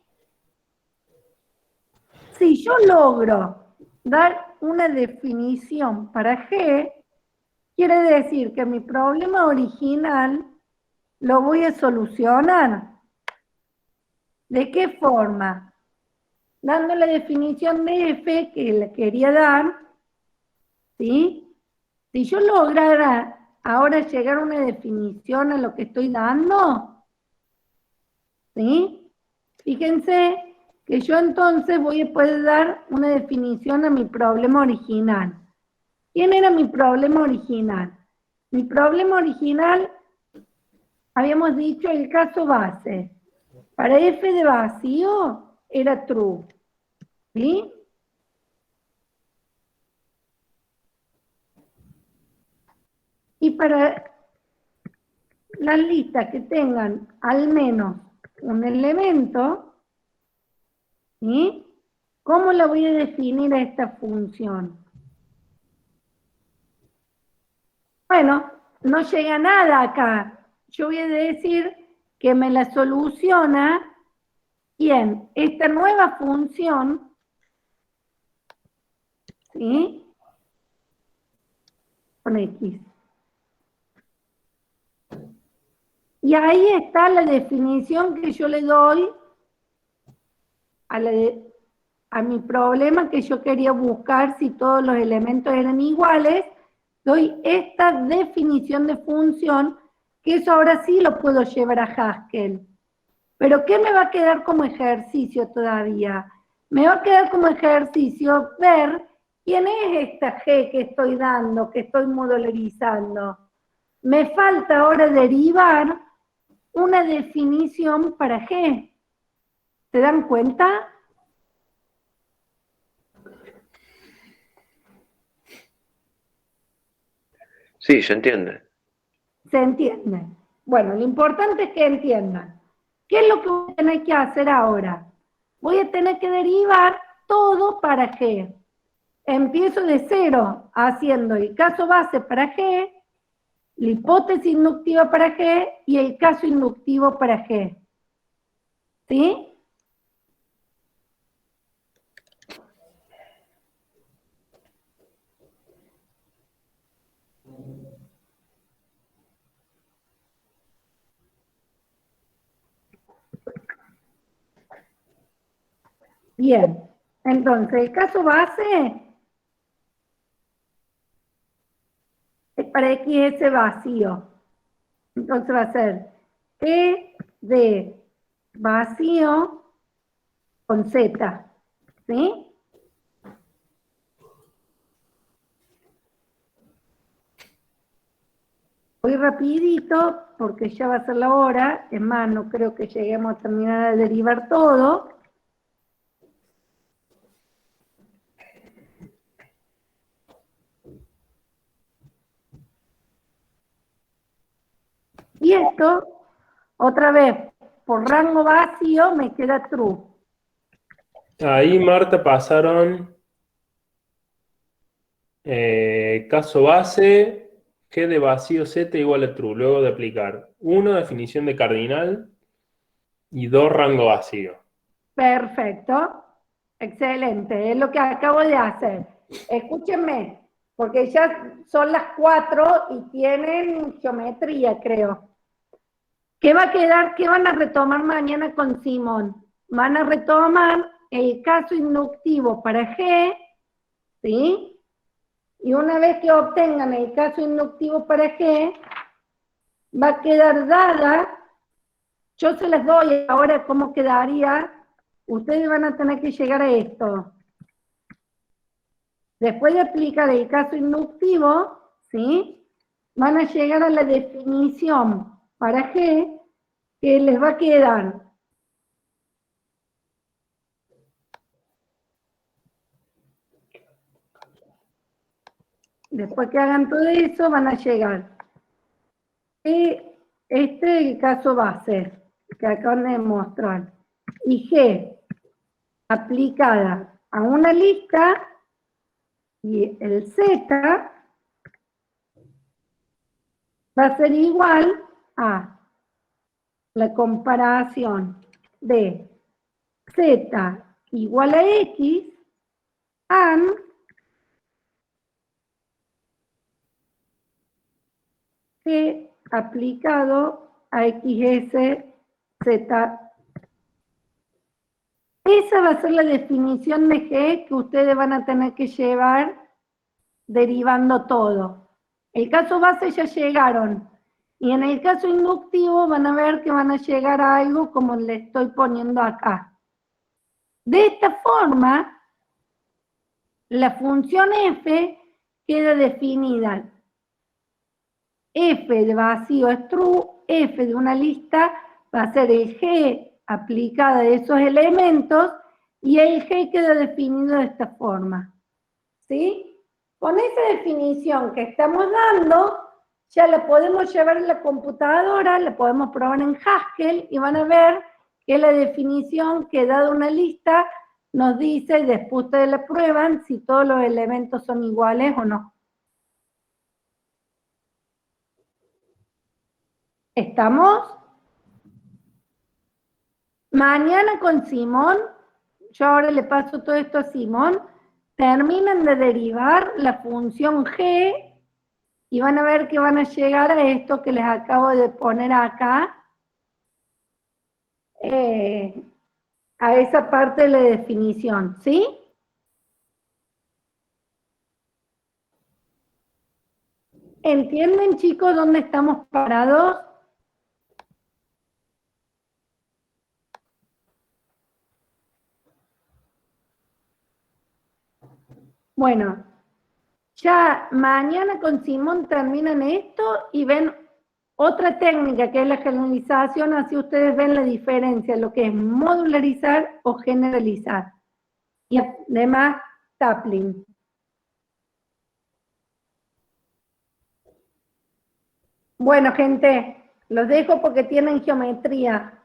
Si yo logro dar una definición para G, quiere decir que mi problema original lo voy a solucionar. ¿De qué forma? Dando la definición de F que le quería dar, ¿sí? Si yo lograra ahora llegar a una definición a lo que estoy dando, ¿sí? Fíjense que yo entonces voy a poder dar una definición a mi problema original. ¿Quién era mi problema original? Mi problema original, habíamos dicho, el caso base. Para f de vacío era true. ¿Sí? Y para las listas que tengan al menos un elemento, ¿sí? ¿Cómo la voy a definir a esta función? Bueno, no llega nada acá. Yo voy a decir que me la soluciona, ¿quién? Esta nueva función, ¿sí? Con X. Y ahí está la definición que yo le doy a mi problema que yo quería buscar si todos los elementos eran iguales. Doy esta definición de función, que eso ahora sí lo puedo llevar a Haskell. Pero ¿qué me va a quedar como ejercicio todavía? Me va a quedar como ejercicio ver quién es esta G que estoy dando, que estoy modularizando. Me falta ahora derivar una definición para G. ¿Se dan cuenta? Sí, se entiende. ¿Se entiende? Bueno, lo importante es que entiendan. ¿Qué es lo que voy a tener que hacer ahora? Voy a tener que derivar todo para G. Empiezo de cero haciendo el caso base para G, la hipótesis inductiva para G y el caso inductivo para G. ¿Sí? Bien, entonces el caso base es para XS vacío. Entonces va a ser E de vacío con Z, ¿sí? Voy rapidito porque ya va a ser la hora. Es más, no creo que lleguemos a terminar de derivar todo. Y esto, otra vez, por rango vacío me queda true. Ahí, Marta, pasaron caso base, G de vacío Z igual a true, luego de aplicar 1, definición de cardinal, y 2, rango vacío. Perfecto. Excelente. Es lo que acabo de hacer. Escúchenme, porque ya son las 4 y tienen geometría, creo. ¿Qué va a quedar? ¿Qué van a retomar mañana con Simón? Van a retomar el caso inductivo para G, ¿sí? Y una vez que obtengan el caso inductivo para G, va a quedar dada, yo se les doy ahora cómo quedaría, ustedes van a tener que llegar a esto. Después de aplicar el caso inductivo, ¿sí? Van a llegar a la definición para G, que les va a quedar después que hagan todo eso, van a llegar. Este es el caso base que acaban de mostrar. Y G aplicada a una lista y el Z va a ser igual a la comparación de Z igual a X and G aplicado a XS Z. Esa va a ser la definición de G que ustedes van a tener que llevar derivando todo. El caso base ya llegaron. Y en el caso inductivo van a ver que van a llegar a algo como le estoy poniendo acá. De esta forma, la función f queda definida. F de vacío es true, f de una lista va a ser el G aplicada de esos elementos y el G queda definido de esta forma. ¿Sí? Con esa definición que estamos dando, ya la podemos llevar en la computadora, la podemos probar en Haskell y van a ver que la definición que dada una lista nos dice, después ustedes la prueban, si todos los elementos son iguales o no. ¿Estamos? Mañana con Simón, yo ahora le paso todo esto a Simón, terminan de derivar la función G y van a ver que van a llegar a esto que les acabo de poner acá, a esa parte de la definición, ¿sí? ¿Entienden, chicos, dónde estamos parados? Bueno, ya mañana con Simón terminan esto y ven otra técnica que es la generalización, así ustedes ven la diferencia, lo que es modularizar o generalizar. Y además, Taplin. Bueno, gente, los dejo porque tienen geometría.